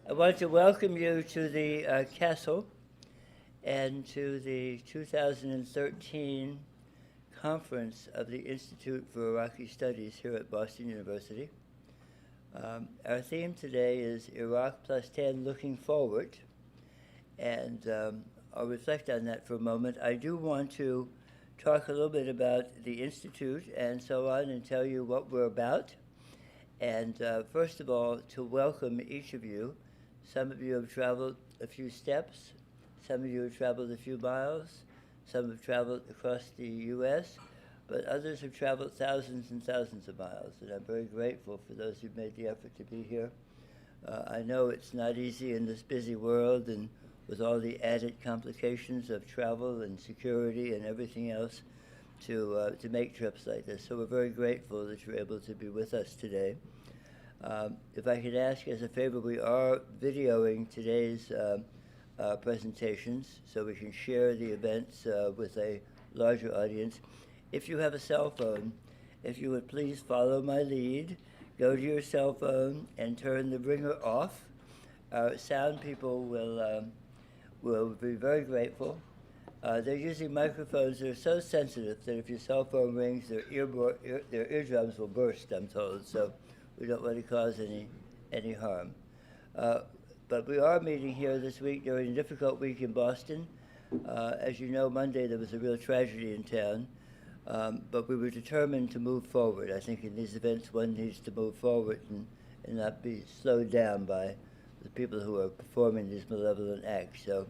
I want to welcome you to the castle and to the 2013 conference of the Institute for Iraqi Studies here at Boston University. Our theme today is Iraq+10, Looking Forward, and I'll reflect on that for a moment. I do want to talk a little bit about the Institute and so on and tell you what we're about. And first of all, to welcome each of you. Some of you have traveled a few steps, some of you have traveled a few miles, some have traveled across the U.S., but others have traveled thousands and thousands of miles, and I'm very grateful for those who've made the effort to be here. I know it's not easy in this busy world and with all the added complications of travel and security and everything else to make trips like this, so we're very grateful that you're able to be with us today. If I could ask as a favor, we are videoing today's presentations so we can share the events with a larger audience. If you have a cell phone, if you would please follow my lead, go to your cell phone and turn the ringer off. Our sound people will be very grateful. They're using microphones that are so sensitive that if your cell phone rings, their eardrums will burst, I'm told, so we don't want to cause any harm. But we are meeting here this week during a difficult week in Boston. As you know, Monday there was a real tragedy in town, but we were determined to move forward. I think in these events one needs to move forward and not be slowed down by the people who are performing these malevolent acts. So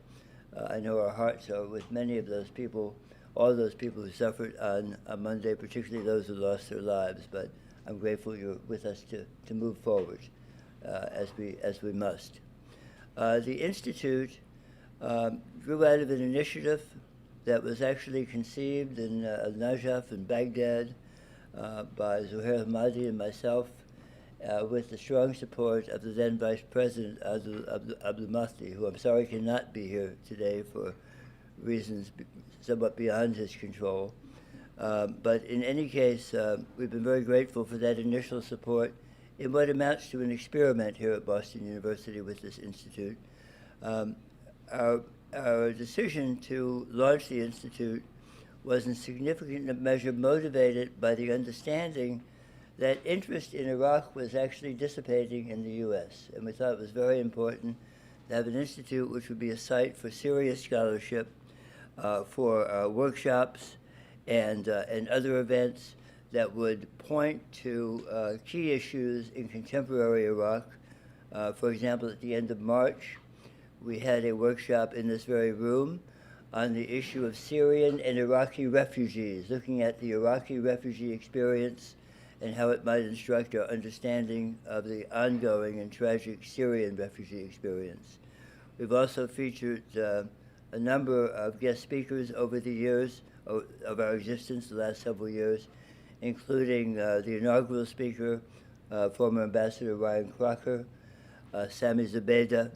I know our hearts are with many of those people, all those people who suffered on Monday, particularly those who lost their lives, but I'm grateful you're with us to move forward as we must. The Institute grew out of an initiative that was actually conceived in Najaf in Baghdad by Zuhair Hamadi and myself with the strong support of the then Vice President Abdul, who I'm sorry cannot be here today for reasons somewhat beyond his control. But in any case, we've been very grateful for that initial support in what amounts to an experiment here at Boston University with this institute. Our decision to launch the institute was in significant measure motivated by the understanding that interest in Iraq was actually dissipating in the U.S., and we thought it was very important to have an institute which would be a site for serious scholarship, for workshops, and other events that would point to key issues in contemporary Iraq. For example, at the end of March, we had a workshop in this very room on the issue of Syrian and Iraqi refugees, looking at the Iraqi refugee experience and how it might instruct our understanding of the ongoing and tragic Syrian refugee experience. We've also featured a number of guest speakers over the years of our existence, the last several years, including the inaugural speaker, former Ambassador Ryan Crocker, Sami Zubaydah,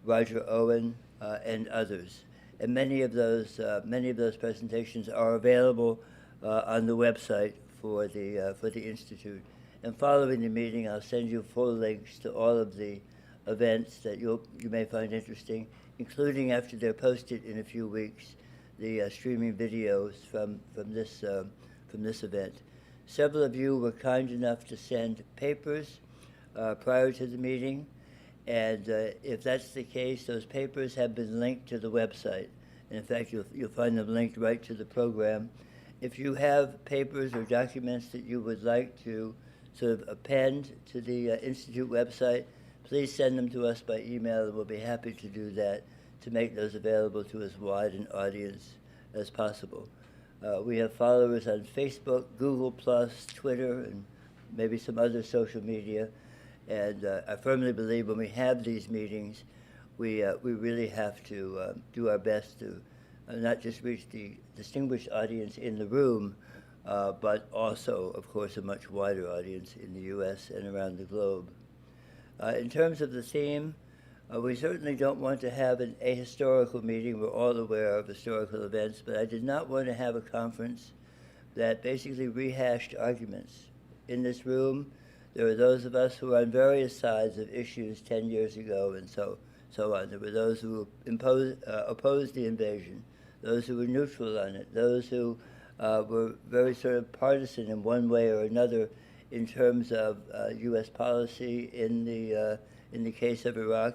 Roger Owen, and others. And many of those presentations are available on the website for the Institute. And following the meeting, I'll send you full links to all of the events that you may find interesting, including after they're posted in a few weeks, the streaming videos from this event. Several of you were kind enough to send papers prior to the meeting, and if that's the case, those papers have been linked to the website. And in fact, you'll find them linked right to the program. If you have papers or documents that you would like to sort of append to the Institute website, please send them to us by email, and we'll be happy to do that to make those available to as wide an audience as possible. We have followers on Facebook, Google+, Twitter, and maybe some other social media. And I firmly believe when we have these meetings, we really have to do our best to not just reach the distinguished audience in the room, but also, of course, a much wider audience in the U.S. and around the globe. In terms of the theme, we certainly don't want to have an ahistorical meeting. We're all aware of historical events, but I did not want to have a conference that basically rehashed arguments. In this room, There are those of us who were on various sides of issues 10 years ago and so on. There were those who opposed the invasion, those who were neutral on it, those who were very sort of partisan in one way or another in terms of U.S. policy in the case of Iraq.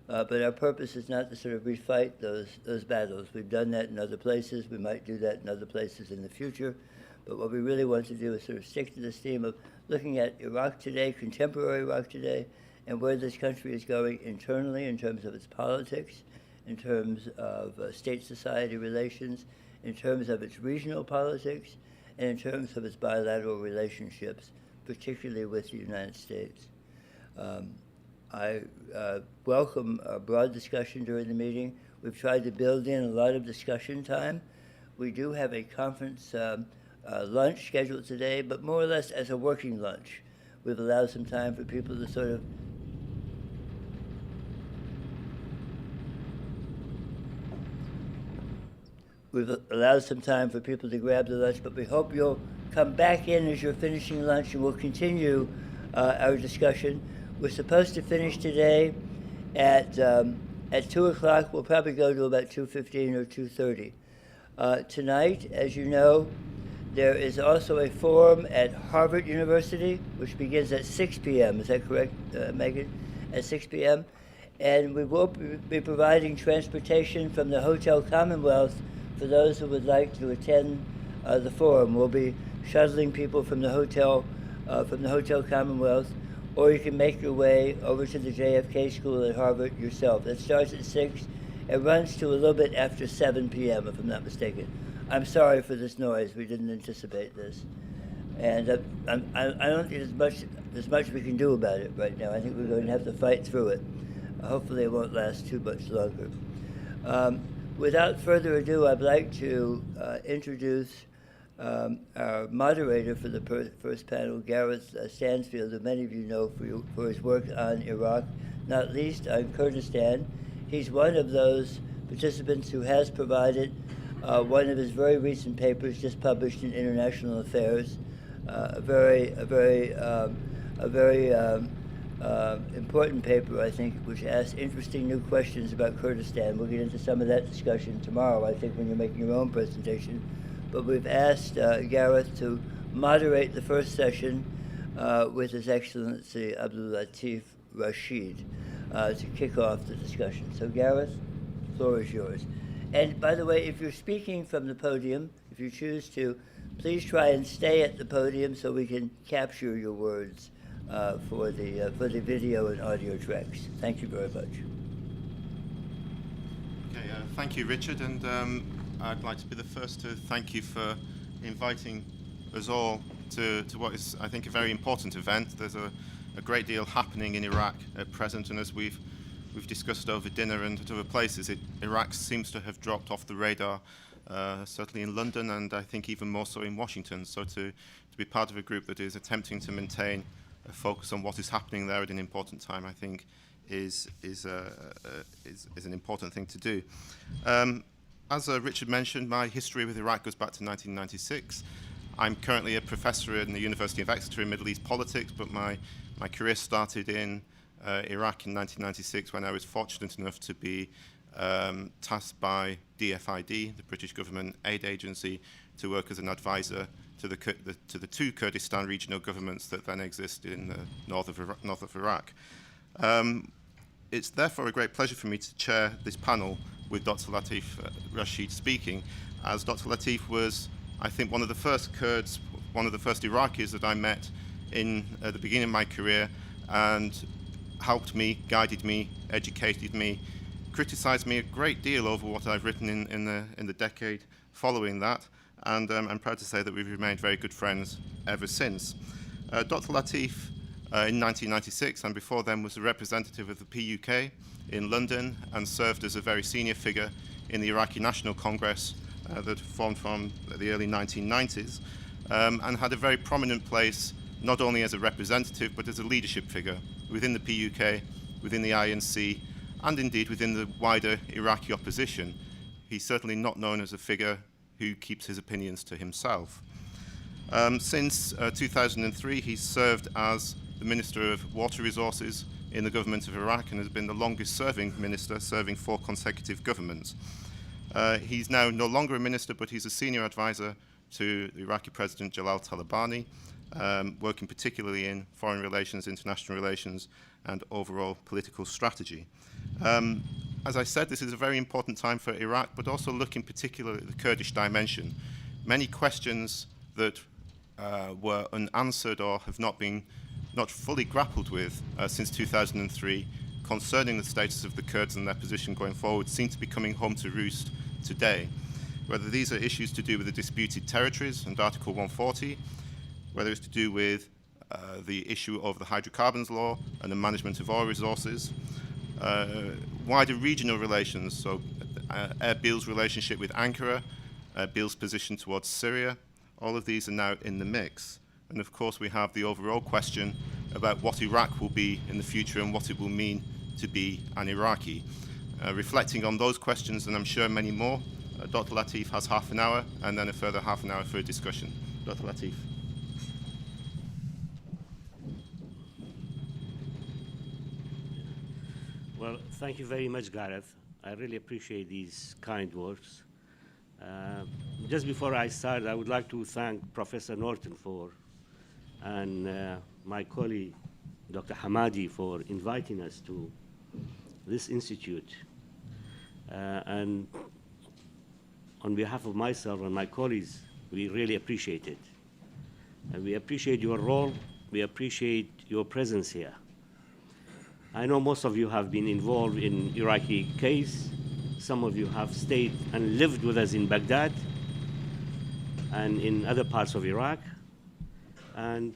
But our purpose is not to sort of refight those battles. We've done that in other places. We might do that in other places in the future. But what we really want to do is sort of stick to this theme of looking at Iraq today, contemporary Iraq today, and where this country is going internally in terms of its politics, in terms of state-society relations, in terms of its regional politics, and in terms of its bilateral relationships, particularly with the United States. I welcome a broad discussion during the meeting. We've tried to build in a lot of discussion time. We do have a conference lunch scheduled today, but more or less as a working lunch. We've allowed some time for people to sort of grab the lunch, but we hope you'll come back in as you're finishing lunch, and we'll continue our discussion. We're supposed to finish today at 2 o'clock. We'll probably go to about 2:15 or 2:30. Tonight, as you know, there is also a forum at Harvard University, which begins at 6 p.m. Is that correct, Megan? At 6 p.m. And we will be providing transportation from the Hotel Commonwealth for those who would like to attend the forum. We'll be shuttling people from the Hotel Commonwealth, or you can make your way over to the JFK School at Harvard yourself. That starts at 6 and runs to a little bit after 7 p.m., if I'm not mistaken. I'm sorry for this noise. We didn't anticipate this. And I don't think there's much we can do about it right now. I think we're going to have to fight through it. Hopefully it won't last too much longer. Without further ado, I'd like to introduce our moderator for the first panel, Gareth Stansfield, who many of you know for his work on Iraq, not least on Kurdistan. He's one of those participants who has provided one of his very recent papers just published in International Affairs, a very important paper, I think, which asks interesting new questions about Kurdistan. We'll get into some of that discussion tomorrow, I think, when you're making your own presentation. But we've asked Gareth to moderate the first session with His Excellency Abdul Latif Rasheed to kick off the discussion. So Gareth, the floor is yours. And by the way, if you're speaking from the podium, if you choose to, please try and stay at the podium so we can capture your words for the video and audio tracks. Thank you very much. Okay, thank you, Richard, and I'd like to be the first to thank you for inviting us all to what is, I think, a very important event. There's a great deal happening in Iraq at present, and as we've discussed over dinner and at other places, Iraq seems to have dropped off the radar, certainly in London, and I think even more so in Washington. So to be part of a group that is attempting to maintain a focus on what is happening there at an important time, I think, is an important thing to do. As Richard mentioned, my history with Iraq goes back to 1996. I'm currently a professor in the University of Exeter in Middle East politics, but my career started in Iraq in 1996 when I was fortunate enough to be tasked by DFID, the British government aid agency, to work as an advisor to the two Kurdistan regional governments that then exist in the north of Iraq. It's therefore a great pleasure for me to chair this panel with Dr. Latif Rasheed speaking, as Dr. Latif was, I think, one of the first Kurds, one of the first Iraqis that I met at the beginning of my career, and helped me, guided me, educated me, criticized me a great deal over what I've written in the decade following that, and I'm proud to say that we've remained very good friends ever since. Dr. Latif, in 1996, and before then, was a representative of the PUK in London and served as a very senior figure in the Iraqi National Congress that formed from the early 1990s, and had a very prominent place not only as a representative but as a leadership figure within the PUK, within the INC, and indeed within the wider Iraqi opposition. He's certainly not known as a figure who keeps his opinions to himself. Since 2003, he's served as the Minister of Water Resources in the government of Iraq and has been the longest serving minister, serving 4 consecutive governments. He's now no longer a minister, but he's a senior advisor to the Iraqi President Jalal Talabani, working particularly in foreign relations, international relations, and overall political strategy. As I said, this is a very important time for Iraq, but also looking particularly at the Kurdish dimension. Many questions that were unanswered or have not fully grappled with since 2003 concerning the status of the Kurds and their position going forward seem to be coming home to roost today. Whether these are issues to do with the disputed territories and Article 140, whether it's to do with the issue of the hydrocarbons law and the management of oil resources, wider regional relations, so Erbil's relationship with Ankara, Erbil's position towards Syria, all of these are now in the mix. And of course we have the overall question about what Iraq will be in the future and what it will mean to be an Iraqi. Reflecting on those questions, and I'm sure many more, Dr. Latif has half an hour and then a further half an hour for a discussion. Dr. Latif. Well, thank you very much, Gareth. I really appreciate these kind words. Just before I start, I would like to thank Professor Norton and my colleague, Dr. Hamadi, for inviting us to this institute. And on behalf of myself and my colleagues, we really appreciate it. And we appreciate your role. We appreciate your presence here. I know most of you have been involved in Iraqi case. Some of you have stayed and lived with us in Baghdad and in other parts of Iraq. And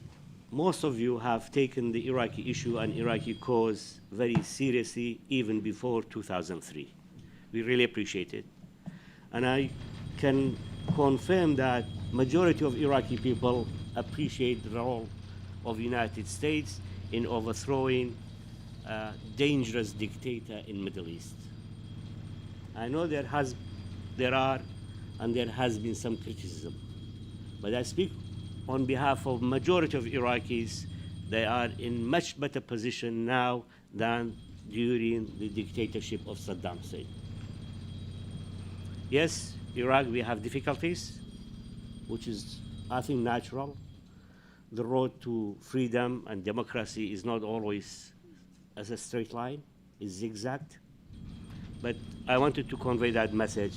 most of you have taken the Iraqi issue and Iraqi cause very seriously, even before 2003. We really appreciate it. And I can confirm that majority of Iraqi people appreciate the role of the United States in overthrowing a dangerous dictator in Middle East. I know there has been some criticism, but I speak on behalf of majority of Iraqis. They are in much better position now than during the dictatorship of Saddam Hussein. Yes, Iraq, we have difficulties, which is, I think, natural. The road to freedom and democracy is not always as a straight line, it's zigzagged. But I wanted to convey that message.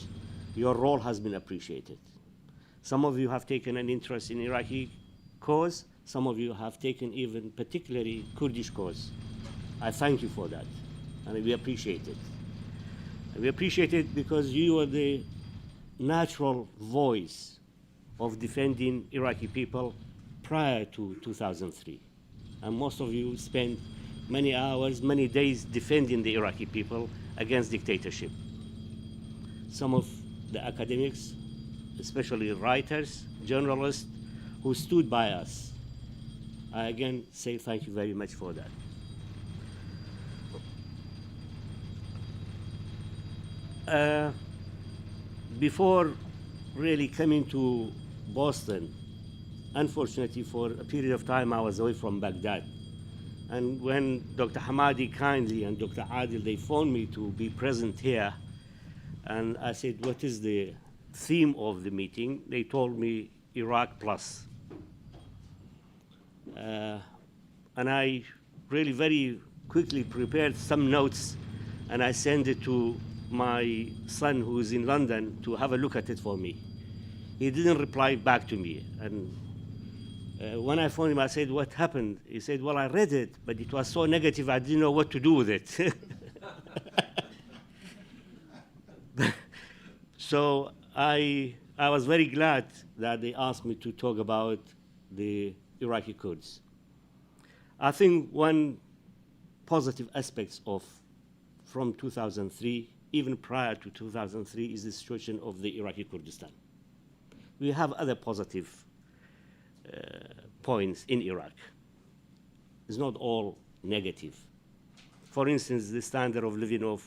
Your role has been appreciated. Some of you have taken an interest in Iraqi cause. Some of you have taken even particularly Kurdish cause. I thank you for that, and we appreciate it. And we appreciate it because you are the natural voice of defending Iraqi people prior to 2003. And most of you spent many hours, many days defending the Iraqi people against dictatorship. Some of the academics, especially writers, journalists, who stood by us. I again say thank you very much for that. Before really coming to Boston, unfortunately for a period of time I was away from Baghdad. And when Dr. Hamadi kindly and Dr. Adil, they phoned me to be present here, and I said, what is the theme of the meeting? They told me Iraq+. And I really very quickly prepared some notes, and I sent it to my son who's in London to have a look at it for me. He didn't reply back to me. And when I phoned him, I said, what happened? He said, well, I read it, but it was so negative, I didn't know what to do with it. So I was very glad that they asked me to talk about the Iraqi Kurds. I think one positive aspect from 2003, even prior to 2003, is the situation of the Iraqi Kurdistan. We have other positive points in Iraq. It's not all negative. For instance, the standard of living of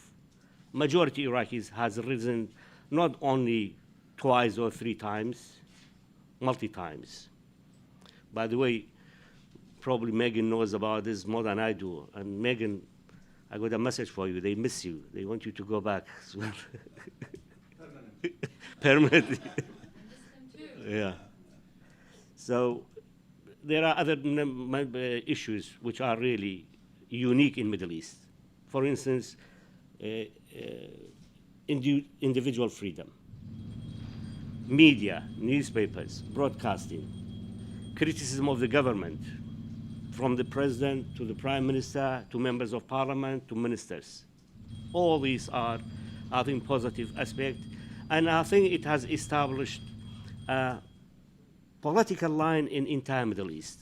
majority Iraqis has risen not only twice or three times, multi-times. By the way, probably Megan knows about this more than I do. And Megan, I got a message for you. They miss you. They want you to go back soon. Permanently. Yeah. So there are other issues which are really unique in Middle East. For instance, individual freedom, media, newspapers, broadcasting, criticism of the government, from the president to the prime minister to members of parliament to ministers. All these are, I think, positive aspects, and I think it has established a political line in entire Middle East,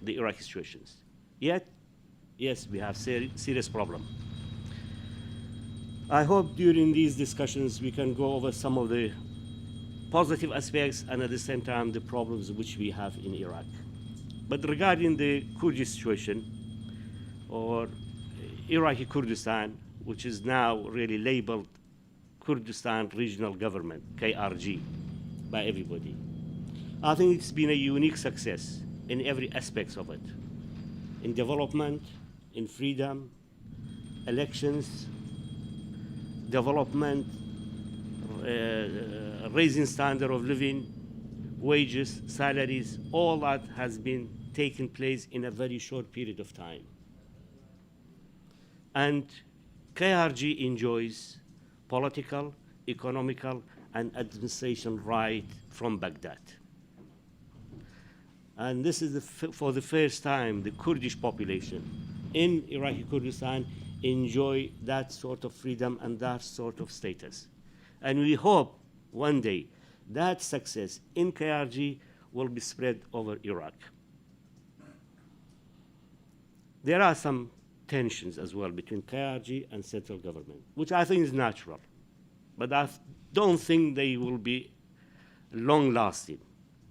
the Iraqi situations. Yet, yes, we have serious problem. I hope during these discussions we can go over some of the positive aspects and at the same time the problems which we have in Iraq. But regarding the Kurdish situation, or Iraqi Kurdistan, which is now really labeled Kurdistan Regional Government, KRG, by everybody, I think it's been a unique success in every aspect of it, in development, in freedom, elections, development, raising standard of living, wages, salaries, all that has been taking place in a very short period of time. And KRG enjoys political, economical, and administration right from Baghdad. And this is for the first time the Kurdish population in Iraqi Kurdistan enjoy that sort of freedom and that sort of status. And we hope one day that success in KRG will be spread over Iraq. There are some tensions as well between KRG and central government, which I think is natural. But I don't think they will be long-lasting.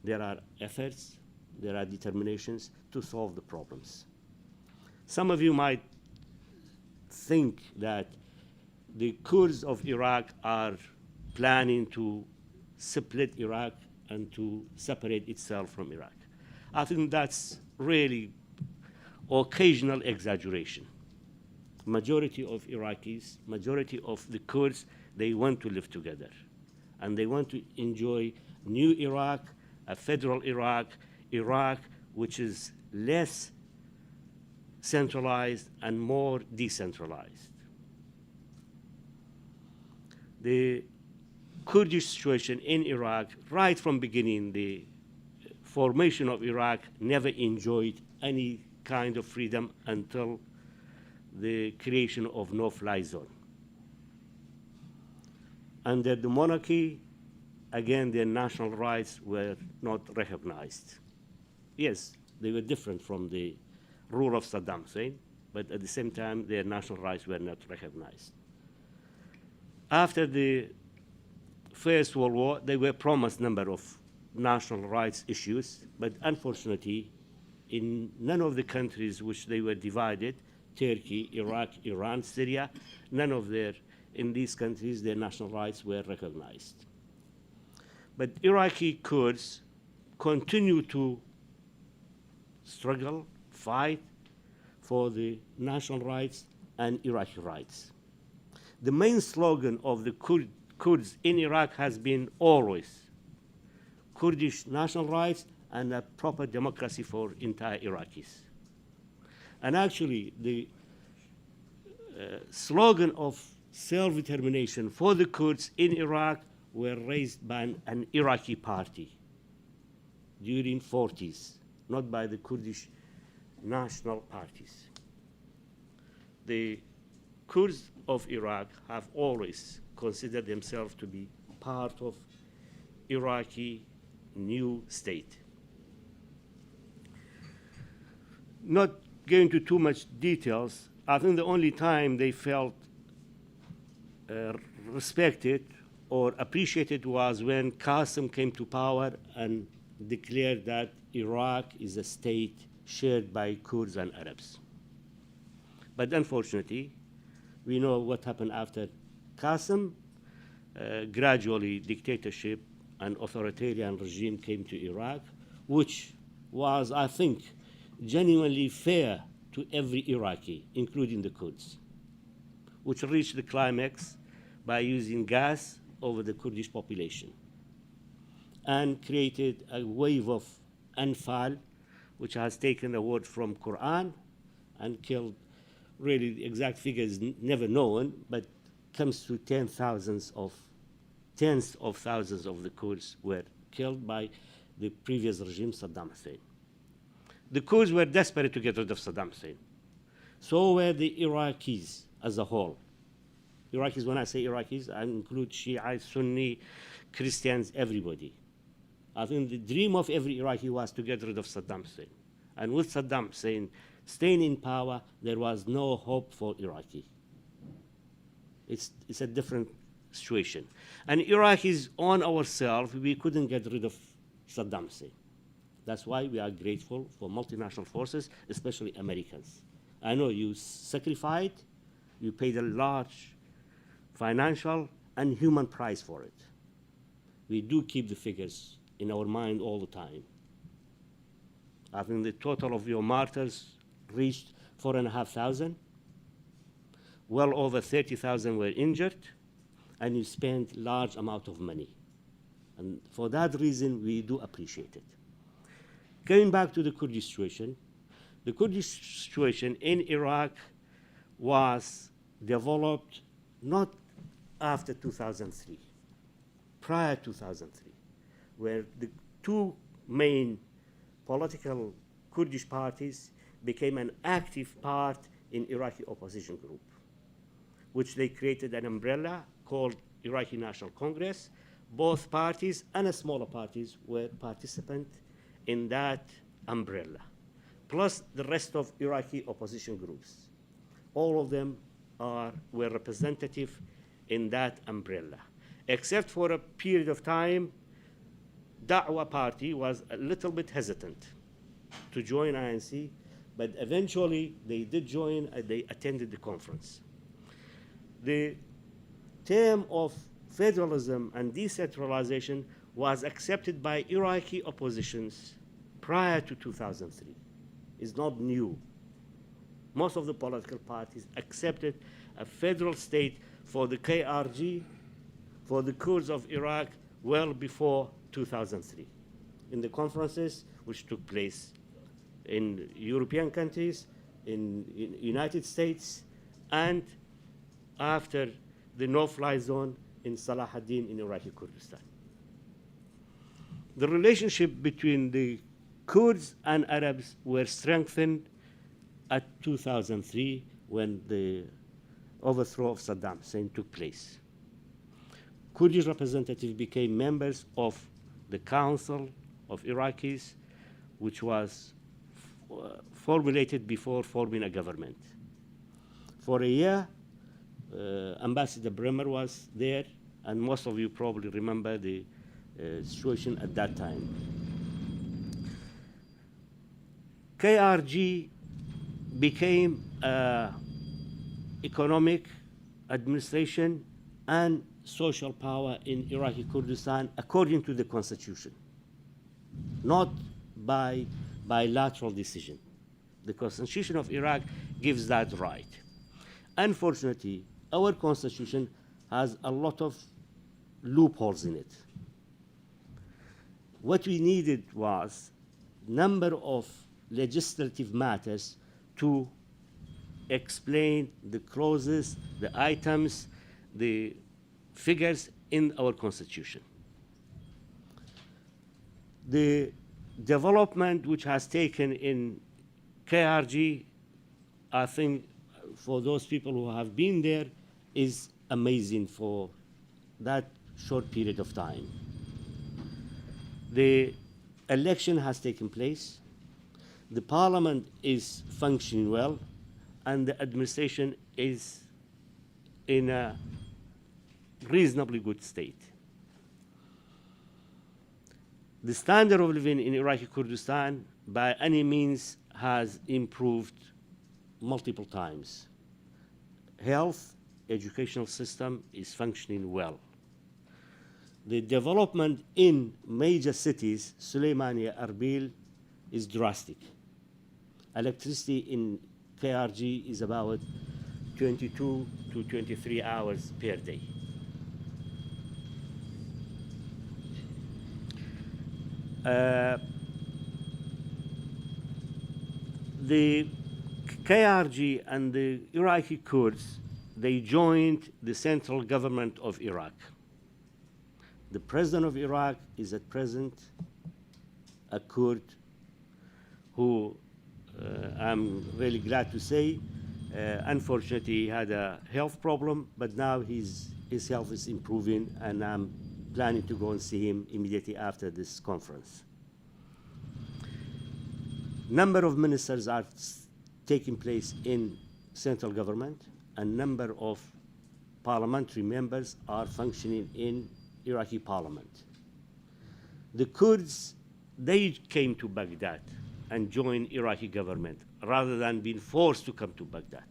There are efforts, there are determinations to solve the problems. Some of you might think that the Kurds of Iraq are planning to split Iraq and to separate itself from Iraq. I think that's really occasional exaggeration. Majority of Iraqis, majority of the Kurds, they want to live together. And they want to enjoy new Iraq, a federal Iraq, Iraq which is less centralized and more decentralized. The Kurdish situation in Iraq, right from beginning, the formation of Iraq never enjoyed any kind of freedom until the creation of no-fly zone. Under the monarchy, again, their national rights were not recognized. Yes, they were different from the rule of Saddam Hussein, but at the same time, their national rights were not recognized. After the First World War, they were promised a number of national rights issues, but unfortunately, in none of the countries which they were divided, Turkey, Iraq, Iran, Syria, in these countries, their national rights were recognized. But Iraqi Kurds continue to struggle, fight for the national rights and Iraqi rights. The main slogan of the Kurds in Iraq has been always Kurdish national rights and a proper democracy for entire Iraqis. And actually, the slogan of self-determination for the Kurds in Iraq were raised by an Iraqi party during 40s, not by the Kurdish national parties. The Kurds of Iraq have always considered themselves to be part of Iraqi new state. Not going into too much details, I think the only time they felt respected or appreciated was when Qasim came to power and declared that Iraq is a state shared by Kurds and Arabs. But unfortunately, we know what happened after Qasim. Gradually, dictatorship and authoritarian regime came to Iraq, which was, I think, genuinely fair to every Iraqi, including the Kurds, which reached the climax by using gas over the Kurdish population and created a wave of Anfal, which has taken a word from Quran and killed, really the exact figure is never known, but comes to tens of thousands of the Kurds were killed by the previous regime, Saddam Hussein. The Kurds were desperate to get rid of Saddam Hussein. So were the Iraqis as a whole. Iraqis, when I say Iraqis, I include Shia, Sunni, Christians, everybody. I think the dream of every Iraqi was to get rid of Saddam Hussein. And with Saddam Hussein staying in power, there was no hope for Iraqi. It's a different situation. And Iraqis on ourselves, we couldn't get rid of Saddam Hussein. That's why we are grateful for multinational forces, especially Americans. I know you sacrificed, you paid a large financial and human price for it. We do keep the figures in our mind all the time. I think the total of your martyrs reached 4,500. Well over 30,000 were injured, and you spent large amount of money. And for that reason, we do appreciate it. Going back to the Kurdish situation, the Kurdish situation in Iraq was developed not after 2003, prior to 2003, where the two main political Kurdish parties became an active part in Iraqi opposition group, which they created an umbrella called Iraqi National Congress. Both parties and smaller parties were participants in that umbrella, plus the rest of Iraqi opposition groups. All of them were representative in that umbrella, except for a period of time, Da'wa party was a little bit hesitant to join INC, but eventually they did join and they attended the conference. The term of federalism and decentralization was accepted by Iraqi oppositions prior to 2003. It's not new. Most of the political parties accepted a federal state for the KRG, for the Kurds of Iraq, well before 2003. In the conferences which took place in European countries, in United States, and after the no-fly zone in Salah ad-Din in Iraqi Kurdistan. The relationship between the Kurds and Arabs were strengthened at 2003 when the overthrow of Saddam Hussein took place. Kurdish representatives became members of the Council of Iraqis, which was formulated before forming a government. For a year, Ambassador Bremer was there, and most of you probably remember the situation at that time. KRG became economic, administration, and social power in Iraqi Kurdistan according to the constitution, not by bilateral decision. The constitution of Iraq gives that right. Unfortunately, our constitution has a lot of loopholes in it. What we needed was number of legislative matters to explain the clauses, the items, the figures in our constitution. The development which has taken in KRG, I think for those people who have been there, is amazing for that short period of time. The election has taken place, the parliament is functioning well, and the administration is in a reasonably good state. The standard of living in Iraqi Kurdistan by any means has improved multiple times. Health, educational system is functioning well. The development in major cities, Suleimania, Erbil, is drastic. Electricity in KRG is about 22 to 23 hours per day. The KRG and the Iraqi Kurds, they joined the central government of Iraq. The president of Iraq is at present a Kurd who I'm really glad to say, unfortunately, he had a health problem, but now his health is improving, and I'm planning to go and see him immediately after this conference. Number of ministers are taking place in central government, and number of parliamentary members are functioning in Iraqi parliament. The Kurds, they came to Baghdad and joined Iraqi government rather than being forced to come to Baghdad.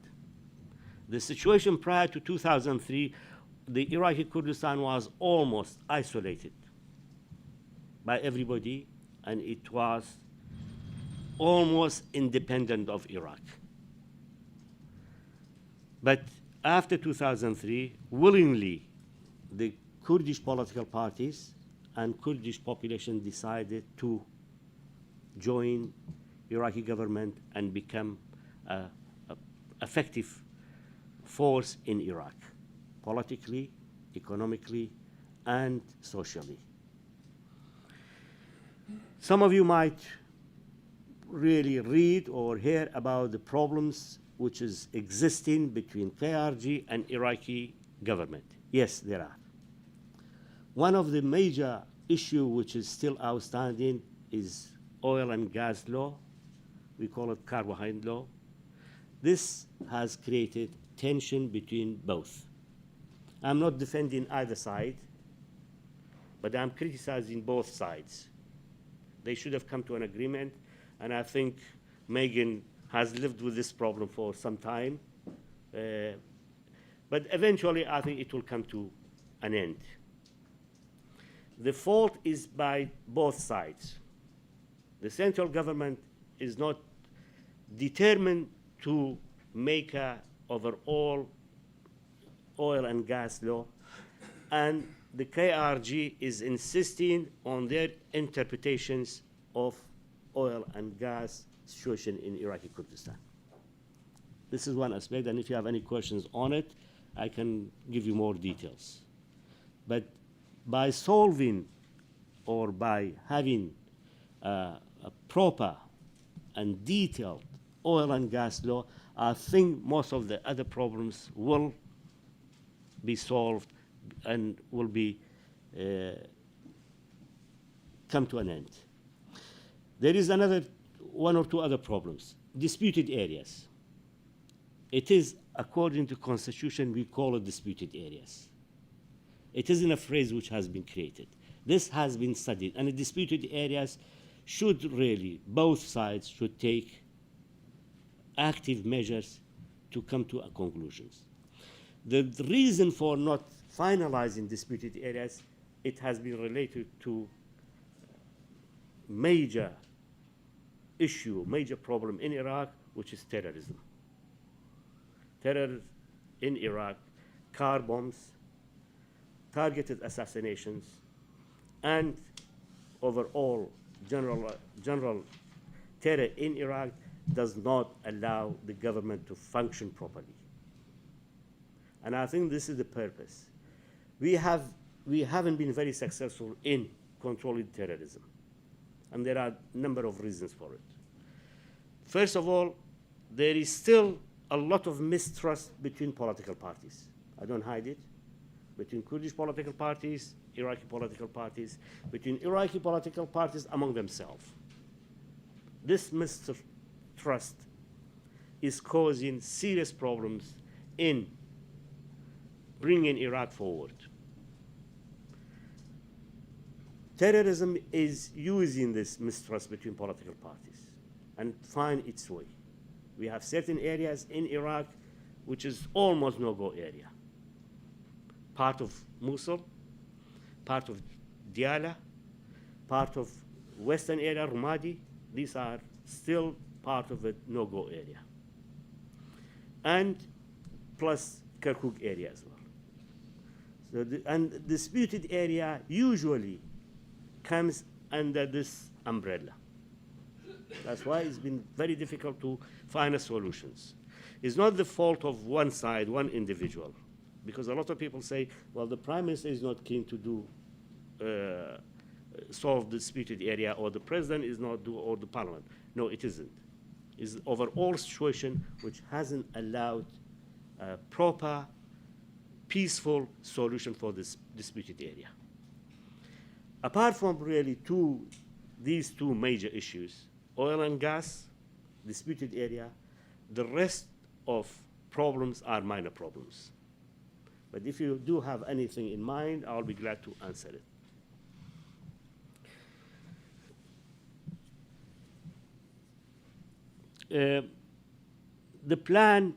The situation prior to 2003, the Iraqi Kurdistan was almost isolated by everybody, and it was almost independent of Iraq. But after 2003, willingly, the Kurdish political parties and Kurdish population decided to join Iraqi government and become an effective force in Iraq, politically, economically, and socially. Some of you might really read or hear about the problems which is existing between KRG and Iraqi government. Yes, there are. One of the major issues which is still outstanding is oil and gas law. We call it carbohydrate law. This has created tension between both. I'm not defending either side, but I'm criticizing both sides. They should have come to an agreement, and I think Megan has lived with this problem for some time. But eventually, I think it will come to an end. The fault is by both sides. The central government is not determined to make a overall oil and gas law, and the KRG is insisting on their interpretations of oil and gas situation in Iraqi Kurdistan. This is one aspect, and if you have any questions on it, I can give you more details. But by solving or by having a proper and detailed oil and gas law, I think most of the other problems will be solved and will be come to an end. There is another one or two other problems. Disputed areas. It is, according to Constitution, we call it disputed areas. It isn't a phrase which has been created. This has been studied, and the disputed areas should really, both sides should take active measures to come to a conclusions. The reason for not finalizing disputed areas, it has been related to major issue, major problem in Iraq, which is terrorism. Terror in Iraq, car bombs, targeted assassinations, and overall general terror in Iraq does not allow the government to function properly. And I think this is the purpose. We haven't been very successful in controlling terrorism, and there are a number of reasons for it. First of all, there is still a lot of mistrust between political parties. I don't hide it. Between Kurdish political parties, Iraqi political parties, between Iraqi political parties among themselves. This mistrust is causing serious problems in bringing Iraq forward. Terrorism is using this mistrust between political parties and find its way. We have certain areas in Iraq which is almost no-go area. Part of Mosul, part of Diyala, part of western area, Rumadi. These are still part of a no-go area. And plus Kirkuk area as well. So and disputed area usually comes under this umbrella. That's why it's been very difficult to find solutions. It's not the fault of one side, one individual, because a lot of people say, well, the Prime Minister is not keen to do solve the disputed area, or the President is not do, or the Parliament. No, it isn't. It's the overall situation which hasn't allowed a proper, peaceful solution for this disputed area. Apart from really these two major issues, oil and gas, disputed area, the rest of problems are minor problems. But if you do have anything in mind, I'll be glad to answer it. The plan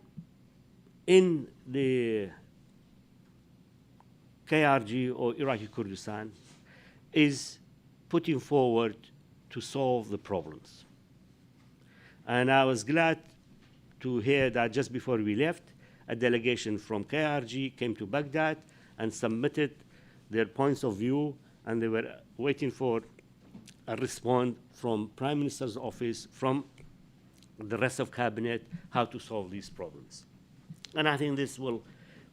in the KRG or Iraqi Kurdistan is putting forward to solve the problems. And I was glad to hear that just before we left, a delegation from KRG came to Baghdad and submitted their points of view, and they were waiting for a response from Prime Minister's office, from the rest of cabinet, how to solve these problems. And I think this will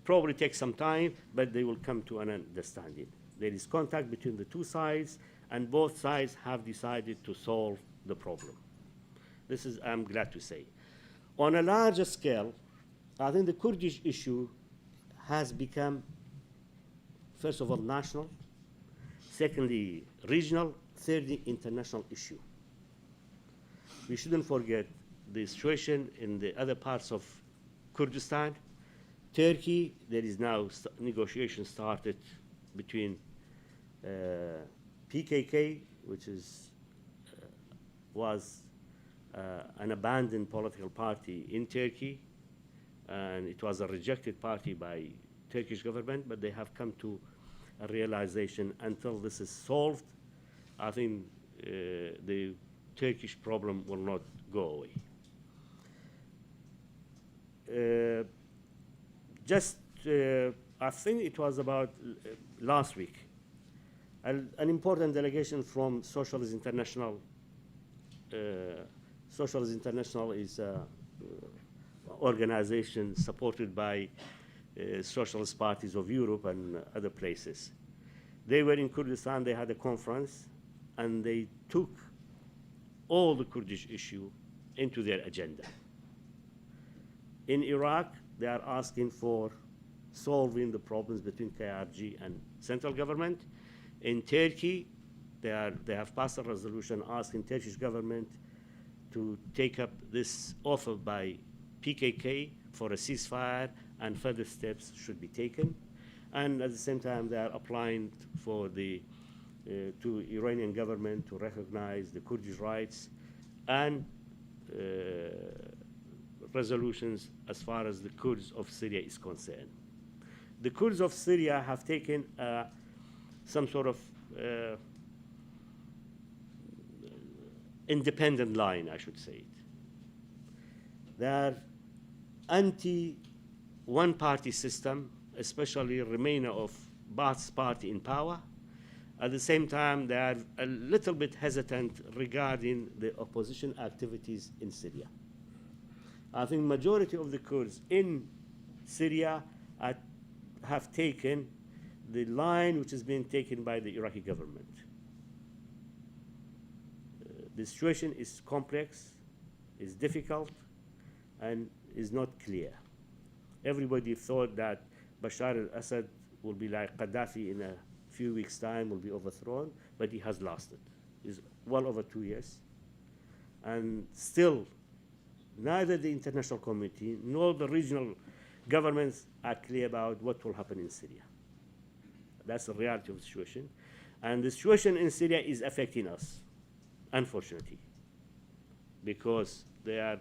probably take some time, but they will come to an understanding. There is contact between the two sides, and both sides have decided to solve the problem. This is, I'm glad to say. On a larger scale, I think the Kurdish issue has become, first of all, national, secondly, regional, thirdly, international issue. We shouldn't forget the situation in the other parts of Kurdistan. Turkey, there is now negotiation started between PKK, which was an abandoned political party in Turkey, and it was a rejected party by Turkish government, but they have come to a realization until this is solved, I think the Turkish problem will not go away. I think it was about last week, an important delegation from Socialist International. Socialist International is an organization supported by socialist parties of Europe and other places. They were in Kurdistan, they had a conference, and they took all the Kurdish issue into their agenda. In Iraq, they are asking for solving the problems between KRG and central government. In Turkey, they have passed a resolution asking Turkish government to take up this offer by PKK for a ceasefire, and further steps should be taken. And at the same time, they are applying for to Iranian government to recognize the Kurdish rights and resolutions as far as the Kurds of Syria is concerned. The Kurds of Syria have taken some sort of independent line, I should say it. They are anti-one-party system, especially Remainer of Baath's party in power. At the same time, they are a little bit hesitant regarding the opposition activities in Syria. I think majority of the Kurds in Syria have taken the line which is being taken by the Iraqi government. The situation is complex, is difficult, and is not clear. Everybody thought that Bashar al-Assad will be like Gaddafi in a few weeks' time, will be overthrown, but he has lost it. It's well over 2 years. And still, neither the international community nor the regional governments are clear about what will happen in Syria. That's the reality of the situation. And the situation in Syria is affecting us, unfortunately, because they are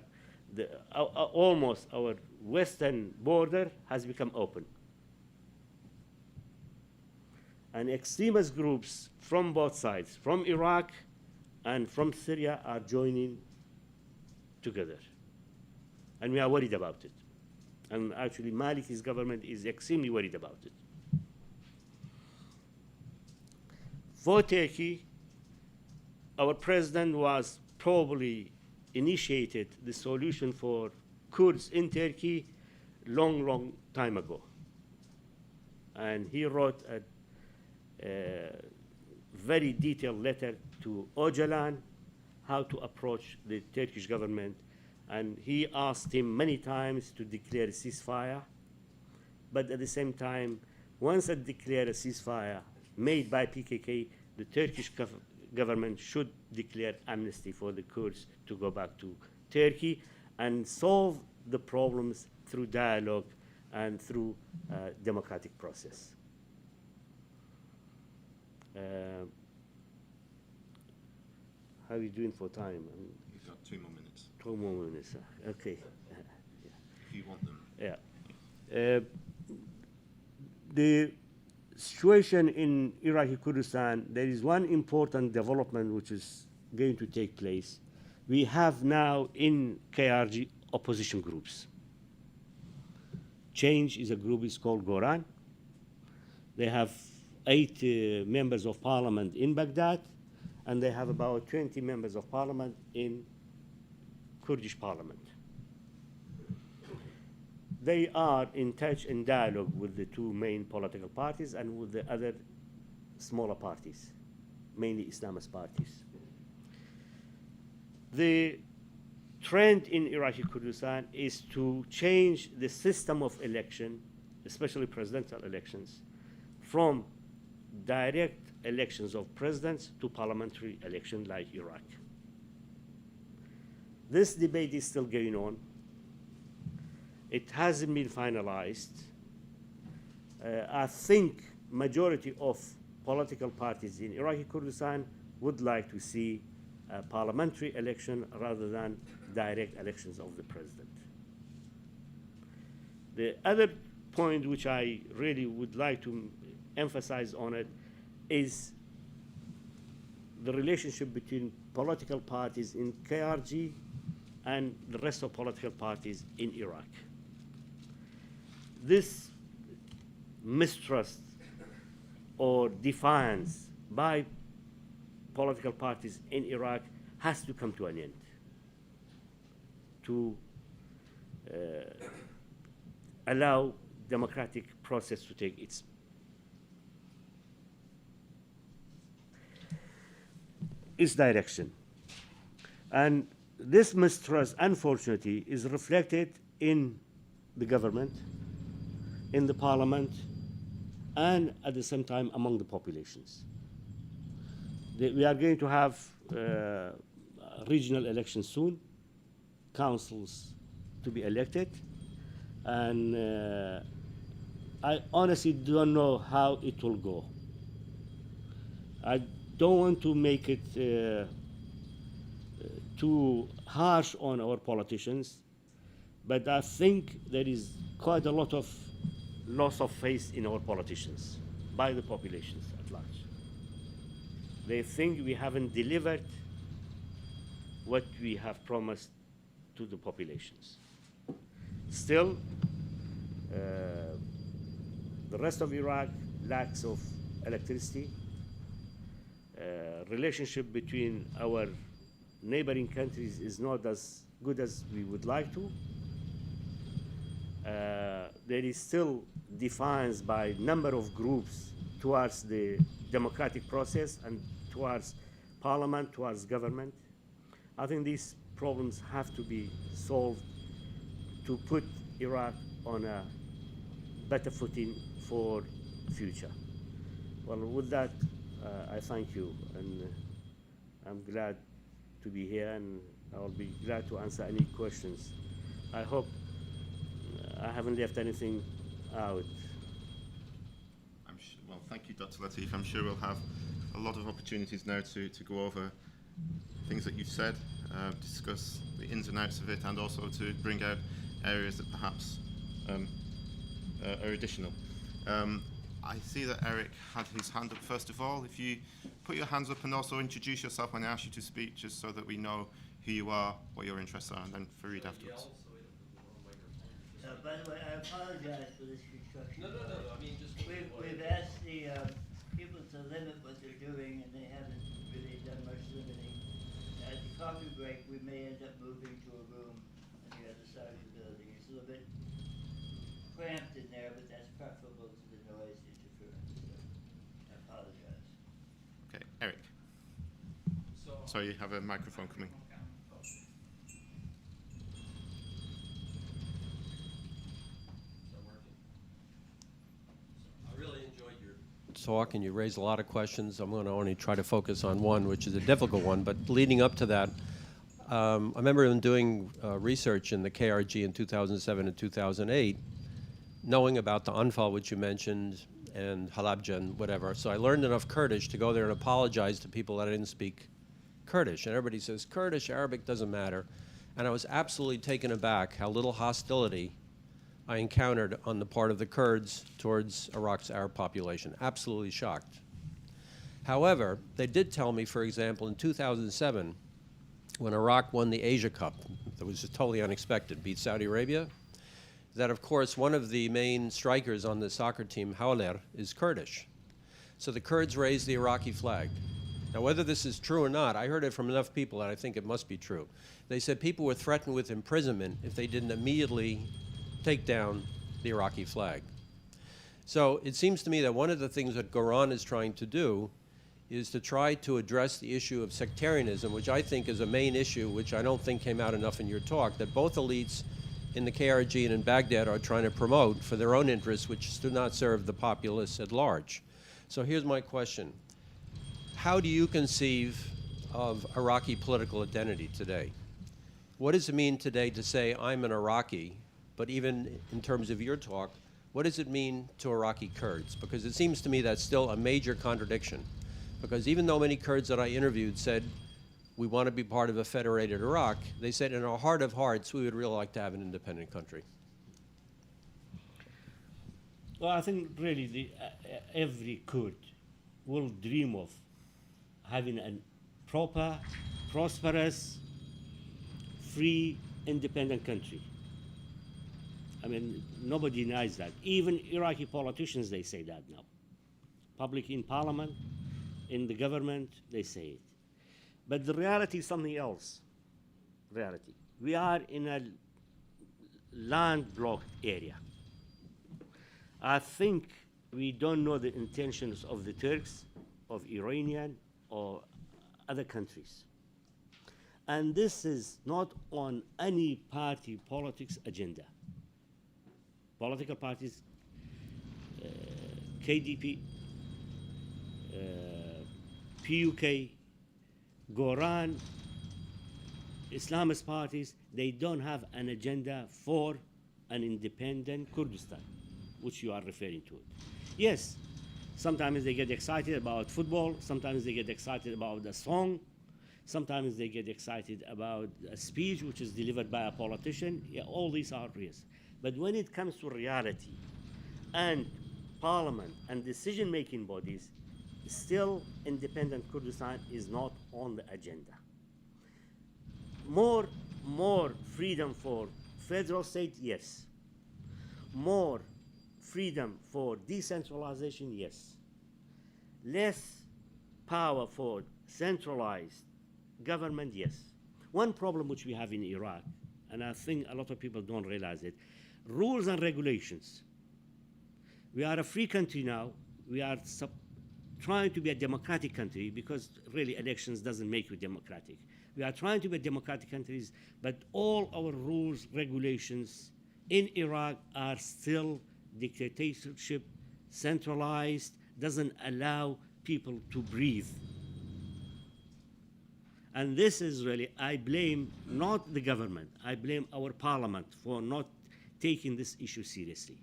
almost our western border has become open. And extremist groups from both sides, from Iraq and from Syria, are joining together. And we are worried about it. And actually, Maliki's government is extremely worried about it. For Turkey, our president was probably initiated the solution for Kurds in Turkey long time ago. And he wrote a very detailed letter to Öcalan how to approach the Turkish government. And he asked him many times to declare a ceasefire. But at the same time, once it declared a ceasefire made by PKK, the Turkish government should declare amnesty for the Kurds to go back to Turkey and solve the problems through dialogue and through democratic process. How are you doing for time? You've got 2 more minutes. 2 more minutes. Okay. If you want them. Yeah. The situation in Iraqi Kurdistan, there is one important development which is going to take place. We have now in KRG opposition groups. Change is a group is called Goran. They have 8 members of parliament in Baghdad, and they have about 20 members of parliament in Kurdish parliament. They are in touch and dialogue with the 2 main political parties and with the other smaller parties, mainly Islamist parties. The trend in Iraqi Kurdistan is to change the system of election, especially presidential elections, from direct elections of presidents to parliamentary election like Iraq. This debate is still going on. It hasn't been finalized. I think majority of political parties in Iraqi Kurdistan would like to see a parliamentary election rather than direct elections of the president. The other point which I really would like to emphasize on it is the relationship between political parties in KRG and the rest of political parties in Iraq. This mistrust or defiance by political parties in Iraq has to come to an end to allow democratic process to take its direction. And this mistrust, unfortunately, is reflected in the government, in the parliament, and at the same time among the populations. We are going to have regional elections soon, councils to be elected, and I honestly don't know how it will go. I don't want to make it too harsh on our politicians, but I think there is quite a lot of loss of faith in our politicians by the populations at large. They think we haven't delivered what we have promised to the populations. Still, the rest of Iraq lacks of electricity. Relationship between our neighboring countries is not as good as we would like to. There is still defiance by number of groups towards the democratic process and towards parliament, towards government. I think these problems have to be solved to put Iraq on a better footing for future. Well, with that, I thank you, and I'm glad to be here, and I'll be glad to answer any questions. I hope I haven't left anything out. Well, thank you, Dr. Latif. I'm sure we'll have a lot of opportunities now to go over things that you've said, discuss the ins and outs of it, and also to bring out areas that perhaps are additional. I see that Eric had his hand up first of all. If you put your hands up and also introduce yourself when I ask you to speak, just so that we know who you are, what your interests are, and then Fareed afterwards. By the way, I apologize for this construction. No. I mean, just We've asked the people to limit what they're doing, and they haven't really done much limiting. At the coffee break, we may end up moving to a room on the other side of the building. It's a little bit cramped in there, but that's preferable to the noise interference. So I apologize. Okay, Eric. So you have a microphone coming. I really enjoyed your talk, and you raised a lot of questions. I'm going to only try to focus on one, which is a difficult one. But leading up to that, I remember in doing research in the KRG in 2007 and 2008, knowing about the Anfal, which you mentioned, and Halabja and whatever. So I learned enough Kurdish to go there and apologize to people that I didn't speak Kurdish. And everybody says, Kurdish, Arabic, doesn't matter. And I was absolutely taken aback how little hostility I encountered on the part of the Kurds towards Iraq's Arab population. Absolutely shocked. However, they did tell me, for example, in 2007, when Iraq won the Asia Cup, that was just totally unexpected, beat Saudi Arabia, that of course one of the main strikers on the soccer team, Hawler, is Kurdish. So the Kurds raised the Iraqi flag. Now, whether this is true or not, I heard it from enough people that I think it must be true. They said people were threatened with imprisonment if they didn't immediately take down the Iraqi flag. So it seems to me that one of the things that Goran is trying to do is to try to address the issue of sectarianism, which I think is a main issue, which I don't think came out enough in your talk, that both elites in the KRG and in Baghdad are trying to promote for their own interests, which do not serve the populace at large. So here's my question. How do you conceive of Iraqi political identity today? What does it mean today to say I'm an Iraqi, but even in terms of your talk, what does it mean to Iraqi Kurds? Because it seems to me that's still a major contradiction. Because even though many Kurds that I interviewed said, we want to be part of a federated Iraq, they said in our heart of hearts, we would really like to have an independent country. Well, I think really every Kurd will dream of having a proper, prosperous, free, independent country. I mean, nobody denies that. Even Iraqi politicians, they say that now. Public in parliament, in the government, they say it. But the reality is something else. Reality. We are in a landlocked area. I think we don't know the intentions of the Turks, of Iranian, or other countries. And this is not on any party politics agenda. Political parties, KDP, PUK, Goran, Islamist parties, they don't have an agenda for an independent Kurdistan, which you are referring to. Yes, sometimes they get excited about football, sometimes they get excited about a song, sometimes they get excited about a speech which is delivered by a politician. Yeah, all these are real. But when it comes to reality and parliament and decision-making bodies, still independent Kurdistan is not on the agenda. More freedom for federal state, yes. More freedom for decentralization, yes. Less power for centralized government, yes. One problem which we have in Iraq, and I think a lot of people don't realize it, rules and regulations. We are a free country now. We are trying to be a democratic country because really elections doesn't make you democratic. We are trying to be a democratic country, but all our rules, regulations in Iraq are still dictatorship, centralized, doesn't allow people to breathe. And this is really, I blame not the government, I blame our parliament for not taking this issue seriously.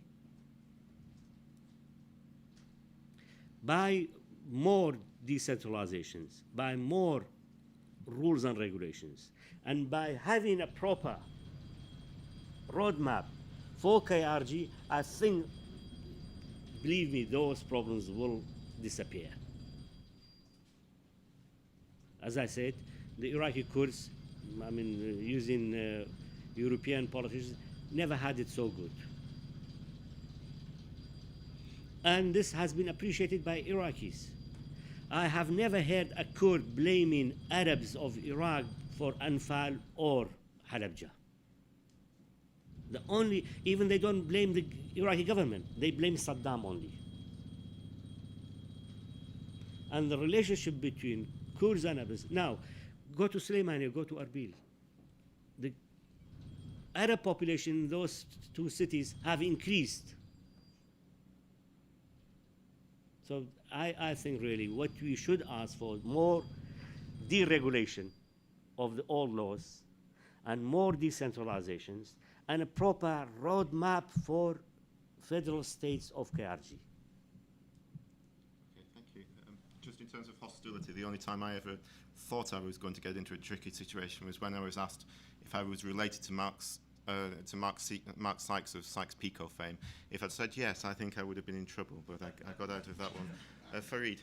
By more decentralizations, by more rules and regulations, and by having a proper roadmap for KRG, I think, believe me, those problems will disappear. As I said, the Iraqi Kurds, I mean, using European politicians, never had it so good. And this has been appreciated by Iraqis. I have never heard a Kurd blaming Arabs of Iraq for Anfal or Halabja. Even they don't blame the Iraqi government, they blame Saddam only. And the relationship between Kurds and Arabs. Now, go to Sulaimania, go to Erbil. The Arab population in those two cities have increased. So I think really what we should ask for more deregulation of all laws and more decentralizations and a proper roadmap for federal states of KRG. Okay, thank you. Just in terms of hostility, the only time I ever thought I was going to get into a tricky situation was when I was asked if I was related to Mark Sykes of Sykes-Picot fame. If I'd said yes, I think I would have been in trouble, but I got out of that one. Fareed.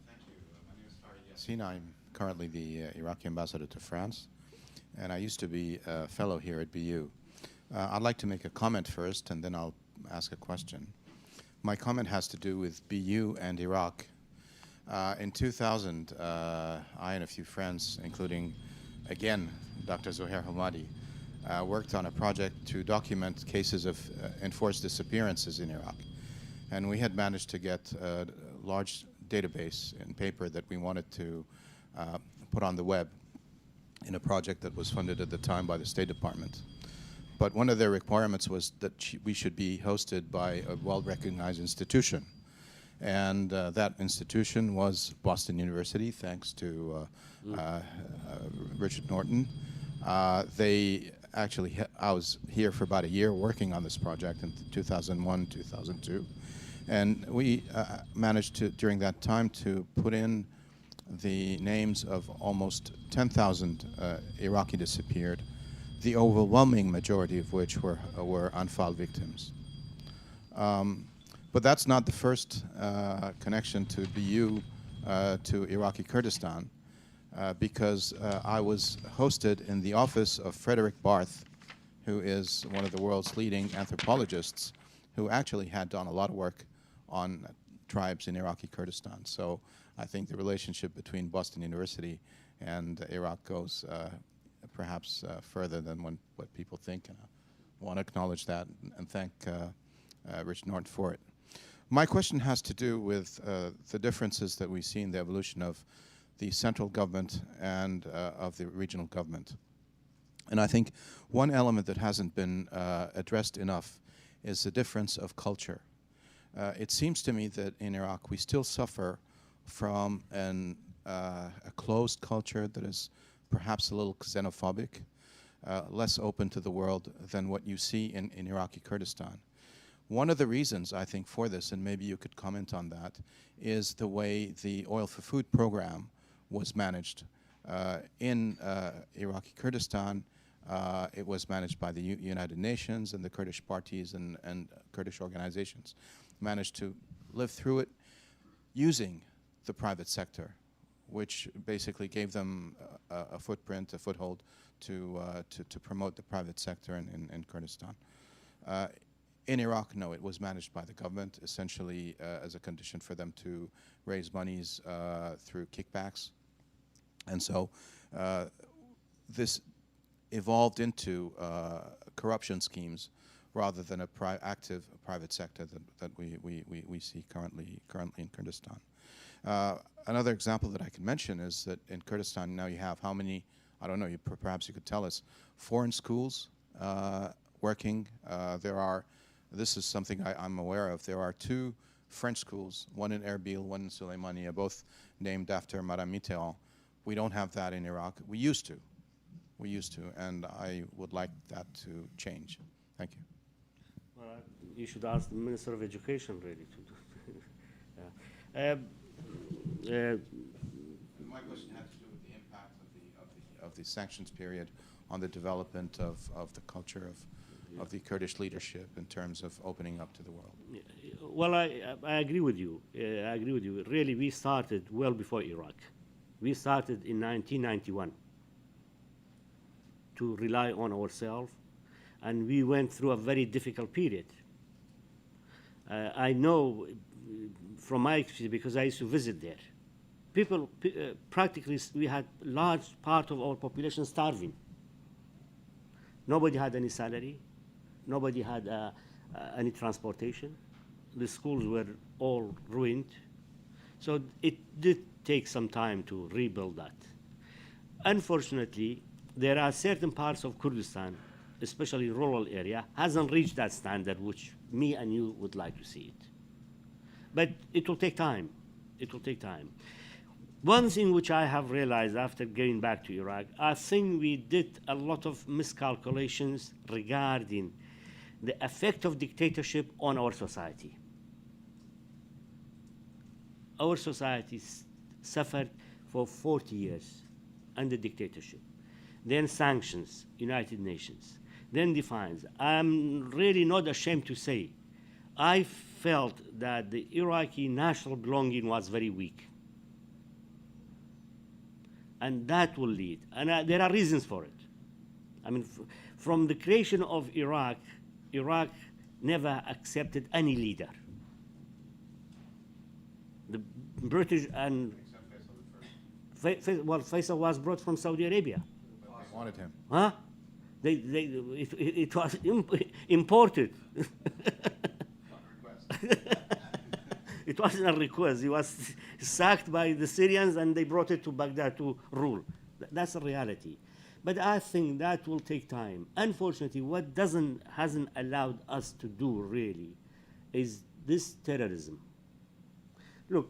Thank you. My name is Fareed Yassine. I'm currently the Iraqi ambassador to France, and I used to be a fellow here at BU. I'd like to make a comment first, and then I'll ask a question. My comment has to do with BU and Iraq. In 2000, I and a few friends, including, again, Dr. Zohair Hamadi, worked on a project to document cases of enforced disappearances in Iraq. And we had managed to get a large database in paper that we wanted to put on the web in a project that was funded at the time by the State Department. But one of their requirements was that we should be hosted by a well-recognized institution. And that institution was Boston University, thanks to Richard Norton. I was here for about a year working on this project in 2001, 2002. And we managed to, during that time, to put in the names of almost 10,000 Iraqi disappeared, the overwhelming majority of which were Anfal victims. But that's not the first connection to BU to Iraqi Kurdistan, because I was hosted in the office of Frederick Barth, who is one of the world's leading anthropologists, who actually had done a lot of work on tribes in Iraqi Kurdistan. So I think the relationship between Boston University and Iraq goes perhaps further than what people think. And I want to acknowledge that and thank Richard Norton for it. My question has to do with the differences that we see in the evolution of the central government and of the regional government. And I think one element that hasn't been addressed enough is the difference of culture. It seems to me that in Iraq we still suffer from a closed culture that is perhaps a little xenophobic, less open to the world than what you see in Iraqi Kurdistan. One of the reasons, I think, for this, and maybe you could comment on that, is the way the Oil for Food program was managed. In Iraqi Kurdistan, it was managed by the United Nations, and the Kurdish parties and Kurdish organizations managed to live through it using the private sector, which basically gave them a footprint, a foothold to promote the private sector in Kurdistan. In Iraq, no, it was managed by the government, essentially as a condition for them to raise monies through kickbacks. And so this evolved into corruption schemes rather than a active private sector that we see currently in Kurdistan. Another example that I can mention is that in Kurdistan now you have how many, I don't know, perhaps you could tell us, foreign schools working. This is something I'm aware of. There are 2 French schools, one in Erbil, one in Suleimania, both named after Madame Mitterrand. We don't have that in Iraq. We used to, and I would like that to change. Thank you. Well, you should ask the Minister of Education, really, to do My question had to do with the impact of the sanctions period on the development of the culture of the Kurdish leadership in terms of opening up to the world? Well, I agree with you. I agree with you. Really, we started well before Iraq. We started in 1991 to rely on ourselves, and we went through a very difficult period. I know from my experience, because I used to visit there, people, practically, we had large part of our population starving. Nobody had any salary. Nobody had any transportation. The schools were all ruined. So it did take some time to rebuild that. Unfortunately, there are certain parts of Kurdistan, especially rural area, hasn't reached that standard which me and you would like to see it. But it will take time. It will take time. One thing which I have realized after getting back to Iraq, I think we did a lot of miscalculations regarding the effect of dictatorship on our society. Our society suffered for 40 years under dictatorship. Then sanctions, United Nations, then defiance. I'm really not ashamed to say, I felt that the Iraqi national belonging was very weak. And that will lead, and there are reasons for it. I mean, from the creation of Iraq, Iraq never accepted any leader. The British and well, Faisal was brought from Saudi Arabia. They wanted him. Huh? It was imported. It wasn't a request. He was sacked by the Syrians and they brought it to Baghdad to rule. That's a reality. But I think that will take time. Unfortunately, what hasn't allowed us to do really is this terrorism. Look,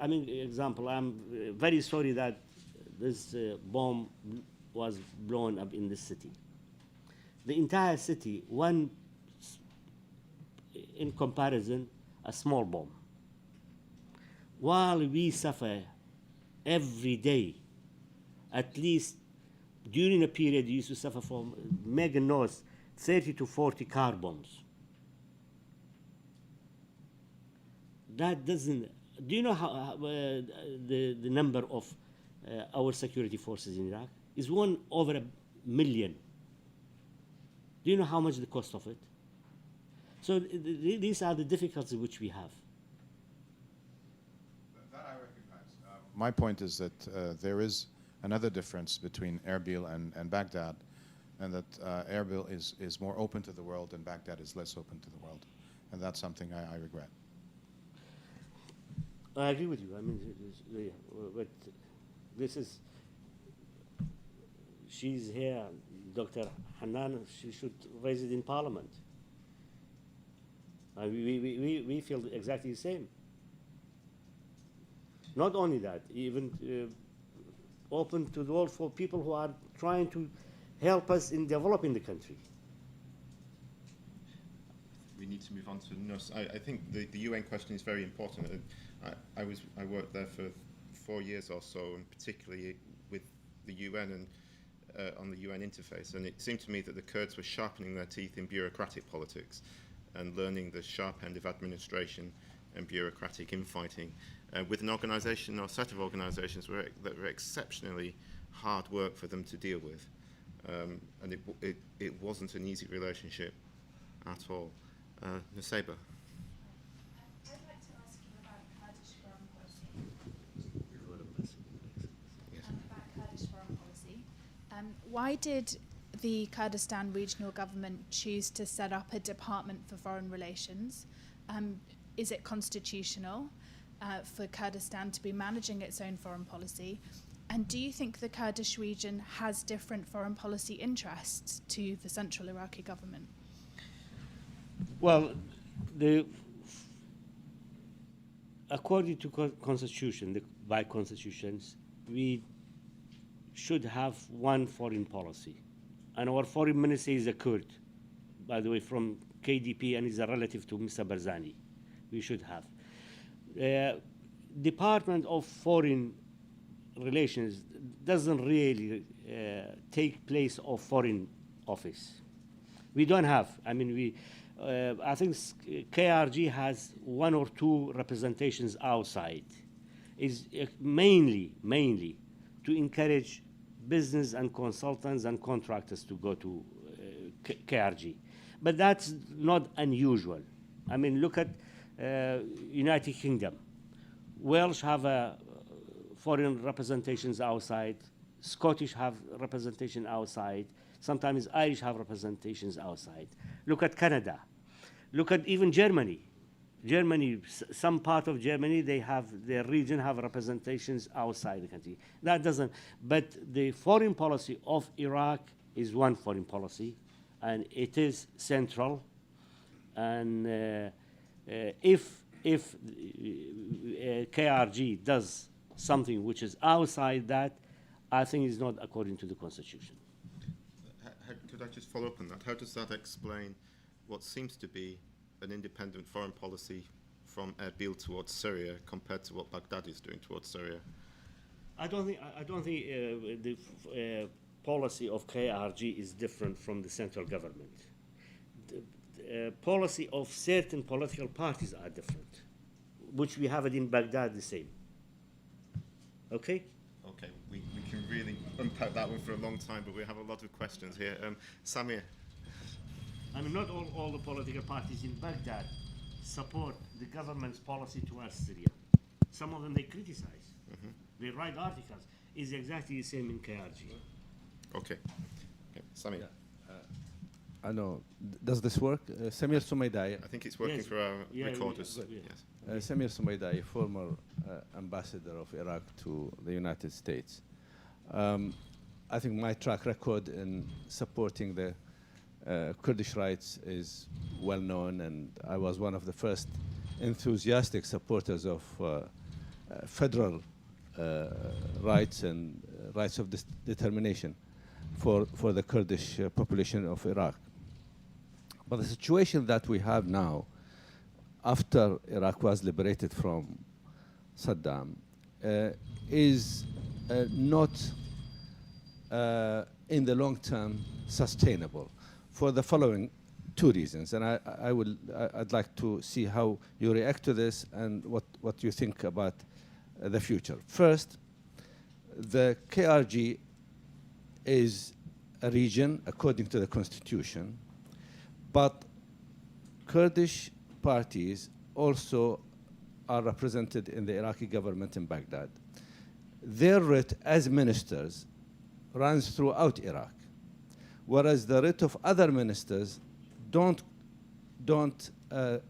I mean, example, I'm very sorry that this bomb was blown up in this city. The entire city, in comparison, a small bomb. While we suffer every day, at least during a period you used to suffer from mega north, 30 to 40 car bombs. That doesn't, do you know how the number of our security forces in Iraq? Is over 1 million. Do you know how much the cost of it? So these are the difficulties which we have. That I recognize. My point is that there is another difference between Erbil and Baghdad, and that Erbil is more open to the world and Baghdad is less open to the world. And that's something I regret. I agree with you. I mean, but this is, she's here, Dr. Hanan, she should raise it in Parliament. We feel exactly the same. Not only that, even open to the world for people who are trying to help us in developing the country. We need to move on to NUS. I think the UN question is very important. I worked there for 4 years or so, and particularly with the UN and on the UN interface. And it seemed to me that the Kurds were sharpening their teeth in bureaucratic politics and learning the sharp end of administration and bureaucratic infighting with an organisation or set of organisations that were exceptionally hard work for them to deal with. And it wasn't an easy relationship at all. Nusayba. I'd like to ask you about Kurdish foreign policy. About Kurdish foreign policy. Why did the Kurdistan Regional Government choose to set up a Department for Foreign Relations? Is it constitutional for Kurdistan to be managing its own foreign policy? And do you think the Kurdish region has different foreign policy interests to the central Iraqi government? Well, according to constitution, by constitutions, we should have one foreign policy. And our foreign minister is a Kurd, by the way, from KDP, and is a relative to Mr. Barzani. We should have. Department of Foreign Relations doesn't really take place of Foreign Office. We don't have. I mean, I think KRG has 1 or 2 representations outside. Is mainly to encourage business and consultants and contractors to go to KRG. But that's not unusual. I mean, look at United Kingdom. Welsh have foreign representations outside. Scottish have representation outside. Sometimes Irish have representations outside. Look at Canada. Look at even Germany. Germany, some part of Germany, their region have representations outside the country. That doesn't, but the foreign policy of Iraq is one foreign policy, and it is central. And if KRG does something which is outside that, I think it's not according to the Constitution. Could I just follow up on that? How does that explain what seems to be an independent foreign policy from Erbil towards Syria compared to what Baghdad is doing towards Syria? I don't think the policy of KRG is different from the central government. The policy of certain political parties are different, which we have it in Baghdad the same. Okay? Okay, we can really unpack that one for a long time, but we have a lot of questions here. Samir? I mean, not all the political parties in Baghdad support the government's policy towards Syria. Some of them they criticize. Mm-hmm. They write articles. It's exactly the same in KRG. Okay. Samir? I know. Does this work? Samir Sumaidai. I think it's working Yes. for our Yeah, recorders. yeah. Yes. Samir Sumaidai, former ambassador of Iraq to the United States. I think my track record in supporting the Kurdish rights is well known, and I was one of the first enthusiastic supporters of federal rights and rights of determination for the Kurdish population of Iraq. But the situation that we have now, after Iraq was liberated from Saddam, is not in the long term sustainable for the following 2 reasons. And I'd like to see how you react to this and what you think about the future. First, the KRG is a region according to the constitution, but Kurdish parties also are represented in the Iraqi government in Baghdad. Their writ as ministers runs throughout Iraq, whereas the writ of other ministers don't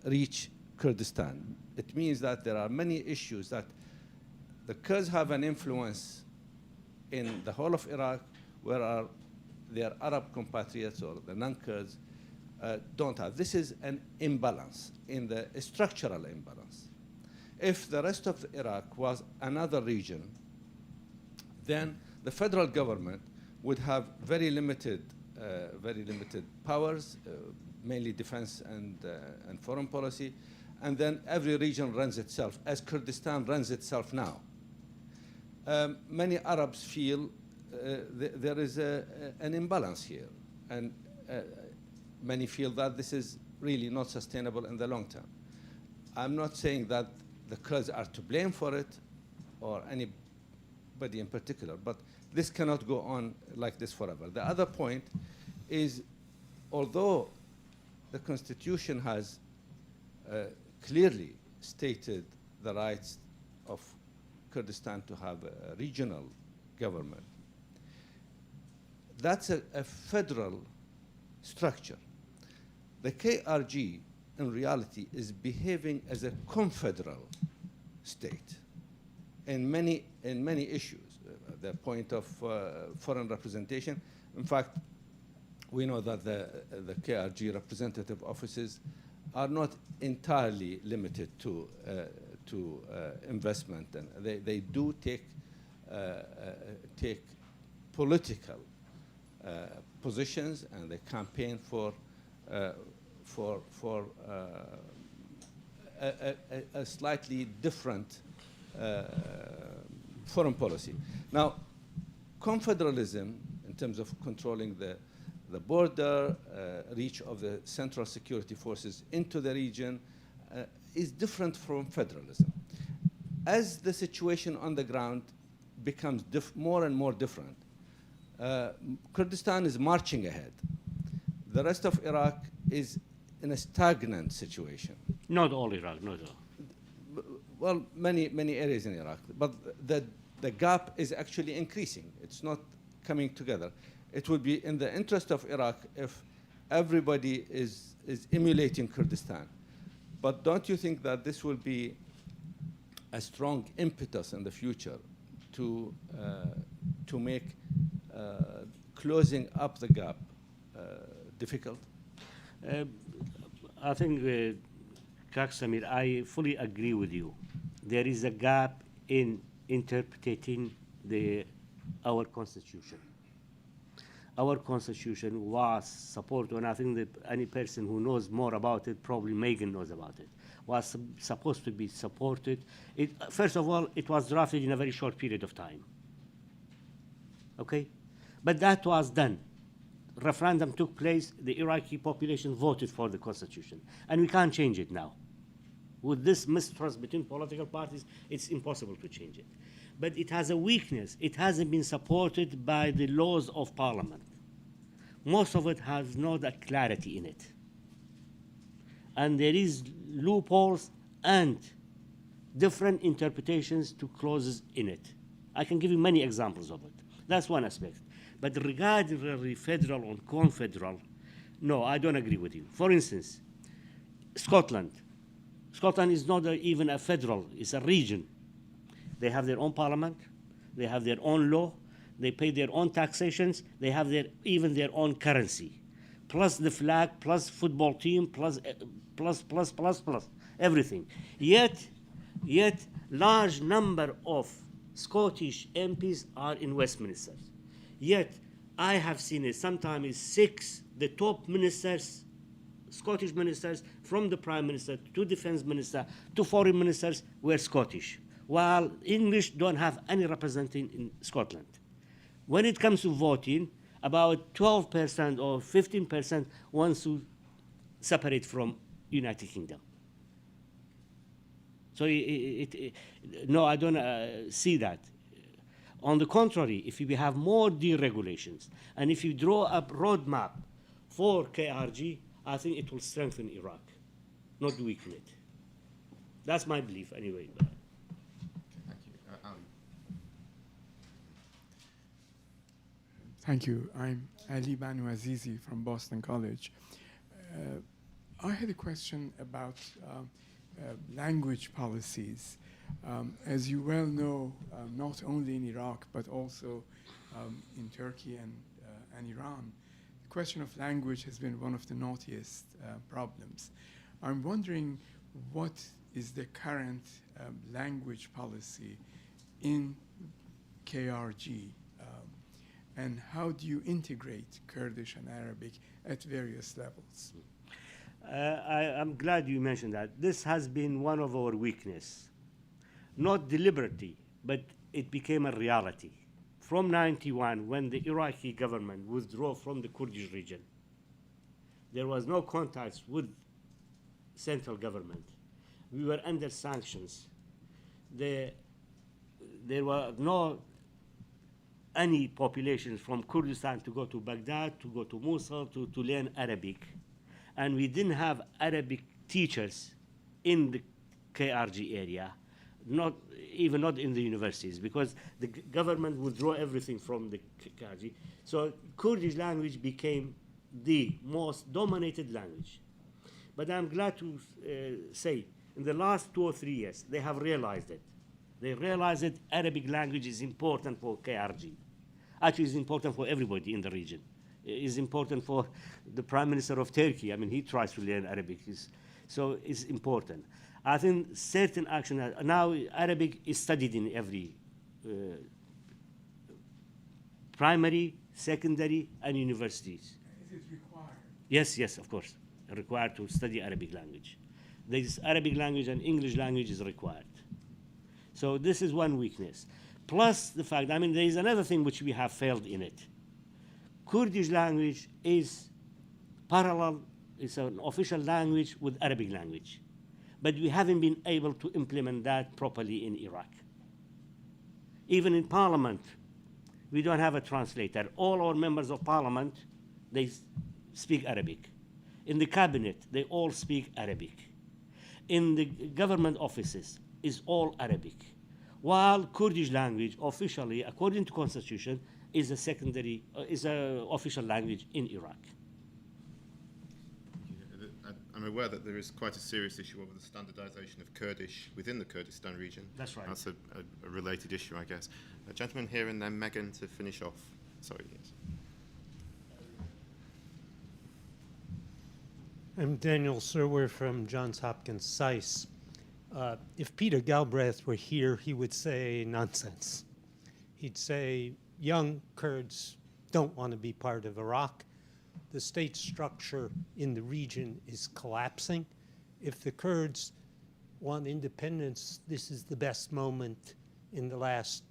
reach Kurdistan. It means that there are many issues that the Kurds have an influence in the whole of Iraq, where their Arab compatriots or the non-Kurds don't have. This is an imbalance, a structural imbalance. If the rest of Iraq was another region, then the federal government would have very limited powers, mainly defense and foreign policy, and then every region runs itself, as Kurdistan runs itself now. Many Arabs feel there is an imbalance here, and many feel that this is really not sustainable in the long term. I'm not saying that the Kurds are to blame for it, or anybody in particular, but this cannot go on like this forever. The other point is, although the Constitution has clearly stated the rights of Kurdistan to have a regional government, that's a federal structure. The KRG, in reality, is behaving as a confederal state in many issues. The point of foreign representation. In fact, we know that the KRG representative offices are not entirely limited to investment, and they do take political positions, and they campaign for a slightly different foreign policy. Now, confederalism, in terms of controlling the border, reach of the central security forces into the region is different from federalism. As the situation on the ground becomes more and more different, Kurdistan is marching ahead. The rest of Iraq is in a stagnant situation. Not all Iraq, not all. Well, many areas in Iraq, but the gap is actually increasing. It's not coming together. It would be in the interest of Iraq if everybody is emulating Kurdistan. But don't you think that this will be a strong impetus in the future to make closing up the gap difficult? I think, Kak Samir, I fully agree with you. There is a gap in interpreting our constitution. Our constitution was supported, and I think that any person who knows more about it, probably Megan knows about it, was supposed to be supported. First of all, it was drafted in a very short period of time. Okay? But that was done. Referendum took place, the Iraqi population voted for the constitution, and we can't change it now. With this mistrust between political parties, it's impossible to change it. But it has a weakness. It hasn't been supported by the laws of parliament. Most of it has not a clarity in it. And there is loopholes and different interpretations to clauses in it. I can give you many examples of it. That's one aspect. But regarding the federal or confederal, no, I don't agree with you. For instance, Scotland. Scotland is not even a federal, it's a region. They have their own parliament, they have their own law, they pay their own taxations, they have even their own currency, plus the flag, plus football team, plus everything. Yet, large number of Scottish MPs are in Westminster. Yet, I have seen it, sometimes 6, the top ministers, Scottish ministers, from the Prime Minister to Defence Minister to Foreign Ministers, were Scottish, while English don't have any representation in Scotland. When it comes to voting, about 12% or 15% wants to separate from United Kingdom. So no, I don't see that. On the contrary, if we have more deregulations, and if you draw up roadmap for KRG, I think it will strengthen Iraq, not weaken it. That's my belief, anyway. Thank you. Ali. Thank you. I'm Ali Banu Azizi from Boston College. I had a question about language policies. As you well know, not only in Iraq, but also in Turkey and Iran, the question of language has been one of the naughtiest problems. I'm wondering what is the current language policy in KRG, and how do you integrate Kurdish and Arabic at various levels? I'm glad you mentioned that. This has been one of our weaknesses. Not deliberately, but it became a reality. From 91, when the Iraqi government withdrew from the Kurdish region, there was no contact with central government. We were under sanctions. There were no any population from Kurdistan to go to Baghdad, to go to Mosul, to learn Arabic. And we didn't have Arabic teachers in the KRG area, not in the universities, because the government withdrew everything from the KRG. So Kurdish language became the most dominated language. But I'm glad to say, in the last 2 or 3 years, they have realized it. They realized that Arabic language is important for KRG. Actually, it's important for everybody in the region. It's important for the Prime Minister of Turkey. I mean, he tries to learn Arabic. So it's important. I think certain action, now Arabic is studied in every primary, secondary, and universities. Is it required? Yes, of course. Required to study Arabic language. There's Arabic language and English language is required. So this is one weakness. Plus the fact, I mean, there is another thing which we have failed in it. Kurdish language is parallel, it's an official language with Arabic language. But we haven't been able to implement that properly in Iraq. Even in parliament, we don't have a translator. All our members of parliament, they speak Arabic. In the cabinet, they all speak Arabic. In the government offices, is all Arabic. While Kurdish language, officially, according to constitution, is a secondary, is an official language in Iraq. I'm aware that there is quite a serious issue over the standardization of Kurdish within the Kurdistan region. That's right. That's a related issue, I guess. A gentleman here and then Megan to finish off. Sorry, yes. I'm Daniel Serwer from Johns Hopkins SAIS. If Peter Galbraith were here, he would say nonsense. He'd say young Kurds don't want to be part of Iraq. The state structure in the region is collapsing. If the Kurds want independence, this is the best moment in the last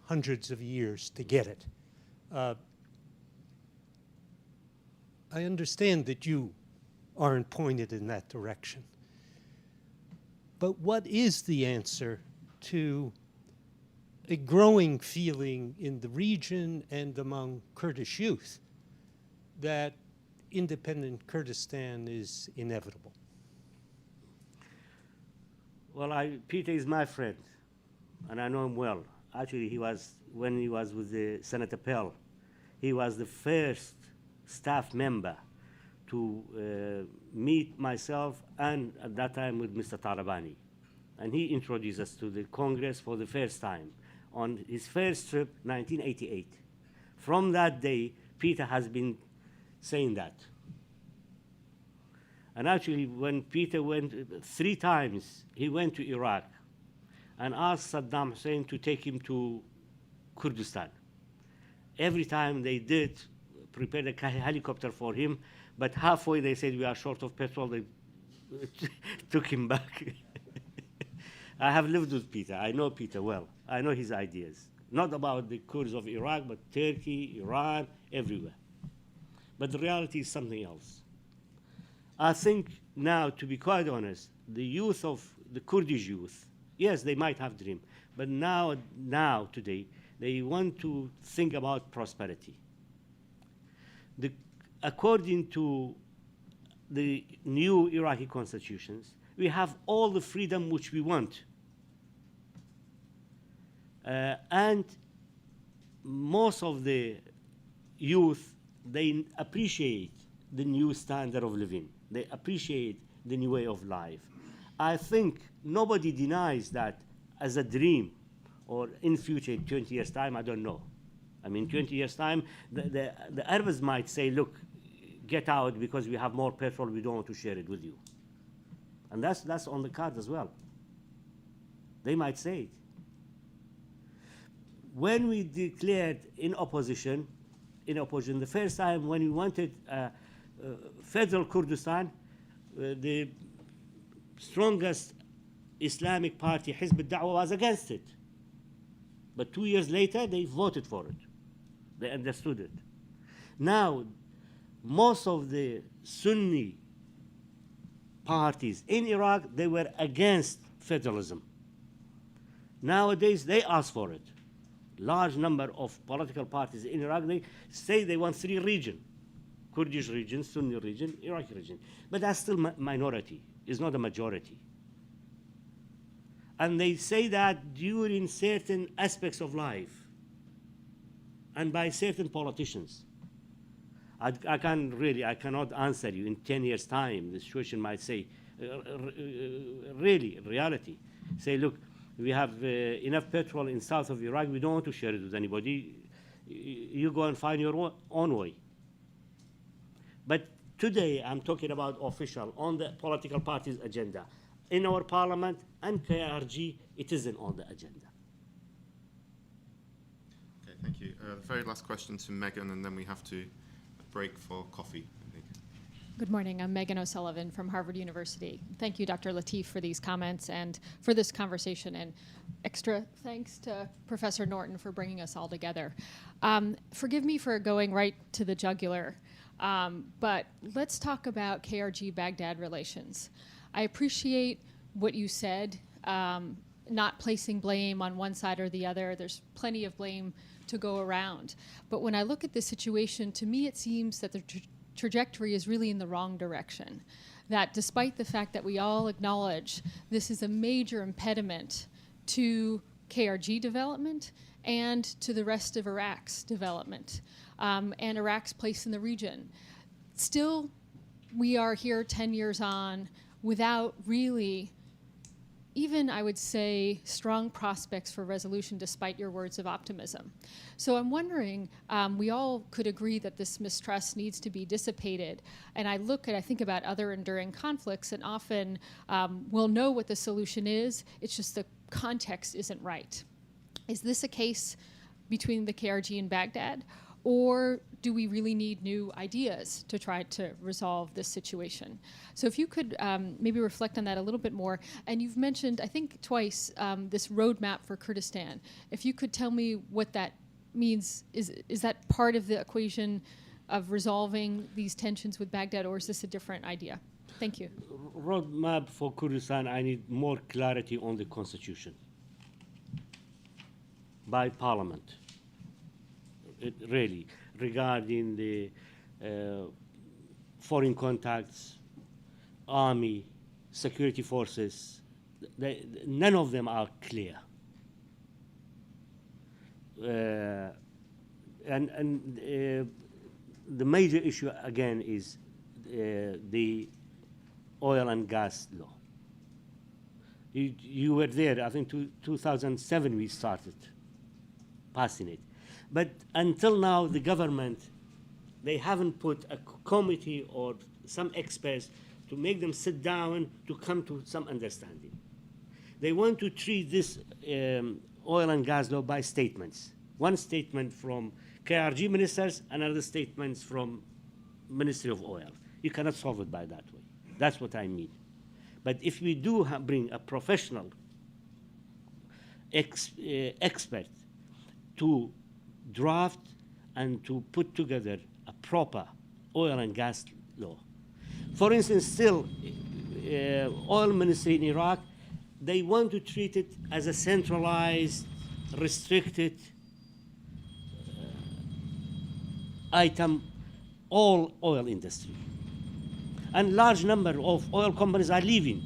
hundreds of years to get it. I understand that you aren't pointed in that direction. But what is the answer to a growing feeling in the region and among Kurdish youth that independent Kurdistan is inevitable? Well, Peter is my friend, and I know him well. Actually, when he was with Senator Pell, he was the first staff member to meet myself and at that time with Mr. Talabani. And he introduced us to the Congress for the first time on his first trip, 1988. From that day, Peter has been saying that. And actually, when Peter went 3 times, he went to Iraq and asked Saddam Hussein to take him to Kurdistan. Every time they did, prepared a helicopter for him, but halfway they said, we are short of petrol, they took him back. I have lived with Peter. I know Peter well. I know his ideas. Not about the Kurds of Iraq, but Turkey, Iran, everywhere. But the reality is something else. I think now, to be quite honest, the youth of the Kurdish youth, yes, they might have dream, but now today, they want to think about prosperity. According to the new Iraqi constitutions, we have all the freedom which we want. And most of the youth, they appreciate the new standard of living. They appreciate the new way of life. I think nobody denies that as a dream, or in future, 20 years' time, I don't know. I mean, 20 years' time, the Arabs might say, look, get out because we have more petrol, we don't want to share it with you. And that's on the card as well. They might say it. When we declared in opposition, the first time when we wanted federal Kurdistan, the strongest Islamic party, Hizb al-Da'wah, was against it. But 2 years later, they voted for it. They understood it. Now, most of the Sunni parties in Iraq, they were against federalism. Nowadays, they ask for it. Large number of political parties in Iraq, they say they want 3 regions: Kurdish region, Sunni region, Iraqi region. But that's still minority. It's not a majority. And they say that during certain aspects of life and by certain politicians. I cannot answer you in 10 years' time. The situation might say, really, reality. Say, look, we have enough petrol in south of Iraq. We don't want to share it with anybody. You go and find your own way. But today, I'm talking about official, on the political party's agenda. In our parliament and KRG, it isn't on the agenda. Okay, thank you. The very last question to Megan, and then we have to break for coffee, I think. Good morning. I'm Megan O'Sullivan from Harvard University. Thank you, Dr. Latif, for these comments and for this conversation. And extra thanks to Professor Norton for bringing us all together. Forgive me for going right to the jugular, but let's talk about KRG-Baghdad relations. I appreciate what you said, not placing blame on one side or the other. There's plenty of blame to go around. But when I look at the situation, to me it seems that the trajectory is really in the wrong direction. That despite the fact that we all acknowledge this is a major impediment to KRG development and to the rest of Iraq's development and Iraq's place in the region, still we are here 10 years on without really even, I would say, strong prospects for resolution despite your words of optimism. So I'm wondering, we all could agree that this mistrust needs to be dissipated. And I think about other enduring conflicts, and often we'll know what the solution is, it's just the context isn't right. Is this a case between the KRG and Baghdad? Or do we really need new ideas to try to resolve this situation? So if you could maybe reflect on that a little bit more. And you've mentioned, I think twice, this roadmap for Kurdistan. If you could tell me what that means, is that part of the equation of resolving these tensions with Baghdad, or is this a different idea? Thank you. Roadmap for Kurdistan, I need more clarity on the constitution by parliament. Really, regarding the foreign contacts, army, security forces, none of them are clear. The major issue, again, is the oil and gas law. You were there, I think 2007 we started passing it. But until now, the government, they haven't put a committee or some experts to make them sit down to come to some understanding. They want to treat this oil and gas law by statements. One statement from KRG ministers, another statement from Ministry of Oil. You cannot solve it by that way. That's what I mean. But if we do bring a professional expert to draft and to put together a proper oil and gas law. For instance, still, oil ministry in Iraq, they want to treat it as a centralized, restricted item, all oil industry. And large number of oil companies are leaving.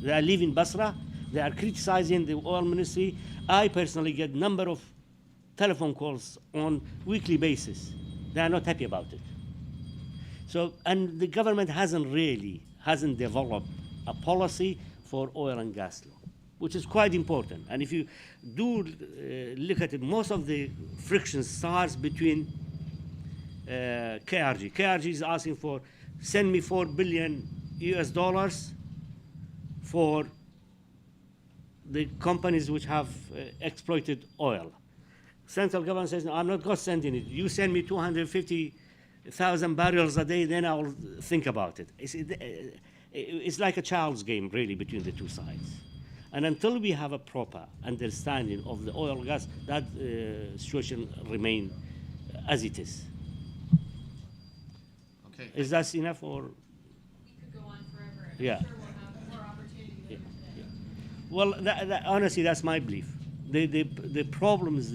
They are leaving Basra. They are criticizing the oil ministry. I personally get number of telephone calls on weekly basis. They are not happy about it. So, and the government hasn't developed a policy for oil and gas law, which is quite important. And if you do look at it, most of the friction starts between KRG. KRG is asking for, send me $4 billion US for the companies which have exploited oil. Central government says, no, I'm not going to send it. You send me 250,000 barrels a day, then I'll think about it. It's like a child's game, really, between the two sides. And until we have a proper understanding of the oil and gas, that situation remains as it is. Okay. Is that enough, or? We could go on forever. Yeah. I'm sure we'll have more opportunity later today. Well, honestly, that's my belief. The problems,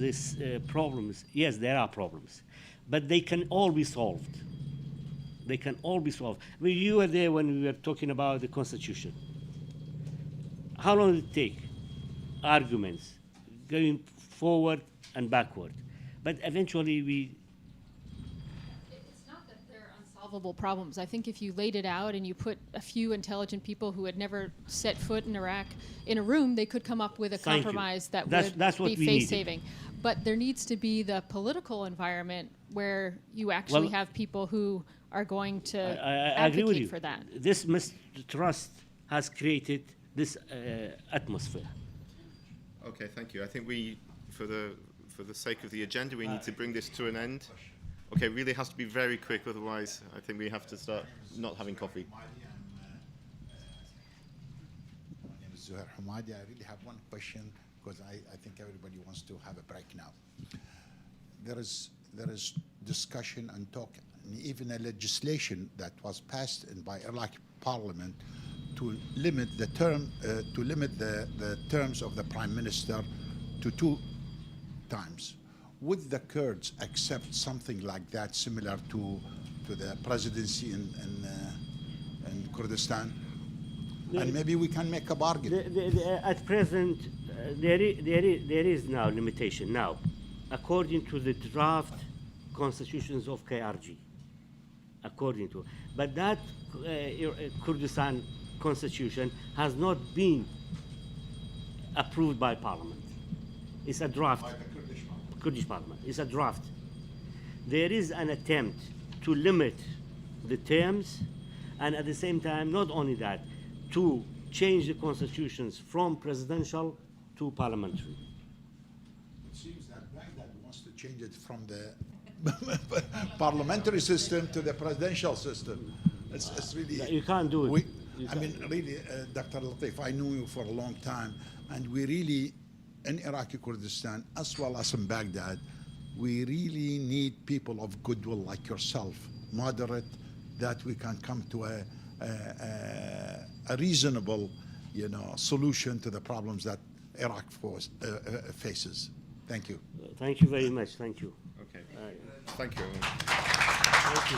problems, yes, there are problems, but they can all be solved. They can all be solved. I mean, you were there when we were talking about the Constitution. How long did it take? Arguments, going forward and backward. But eventually It's not that they're unsolvable problems. I think if you laid it out and you put a few intelligent people who had never set foot in Iraq in a room, they could come up with a compromise that that's would what be we face-saving. But there needs to be the political environment where you actually have people who are going to I agree with advocate you. for that. This mistrust has created this atmosphere. Okay, thank you. I think we, for the sake of the agenda, we need to bring this to an end. Okay, it really has to be very quick, otherwise I think we have to start not having coffee. My name is Zuhair Hamadi. I really have one question because I think everybody wants to have a break now. There is discussion and talk, and even a legislation that was passed by Iraqi Parliament to limit the terms of the Prime Minister to 2 times. Would the Kurds accept something like that, similar to the presidency in Kurdistan? And maybe we can make a bargain. At present, there is now limitation now, according to the draft constitutions of KRG. According to, but that Kurdistan constitution has not been approved by Parliament. It's a draft. By the Kurdish Parliament. Kurdish Parliament. It's a draft. There is an attempt to limit the terms, and at the same time, not only that, to change the constitutions from presidential to parliamentary. It seems that Baghdad wants to change it from the parliamentary system to the presidential system. It's really... You can't do it. I mean, really, Dr. Latif, I knew you for a long time, and we really, in Iraqi Kurdistan, as well as in Baghdad, we really need people of goodwill like yourself, moderate, that we can come to a reasonable, solution to the problems that Iraq faces. Thank you. Thank you very much. Thank you. Okay. Thank you. Thank you.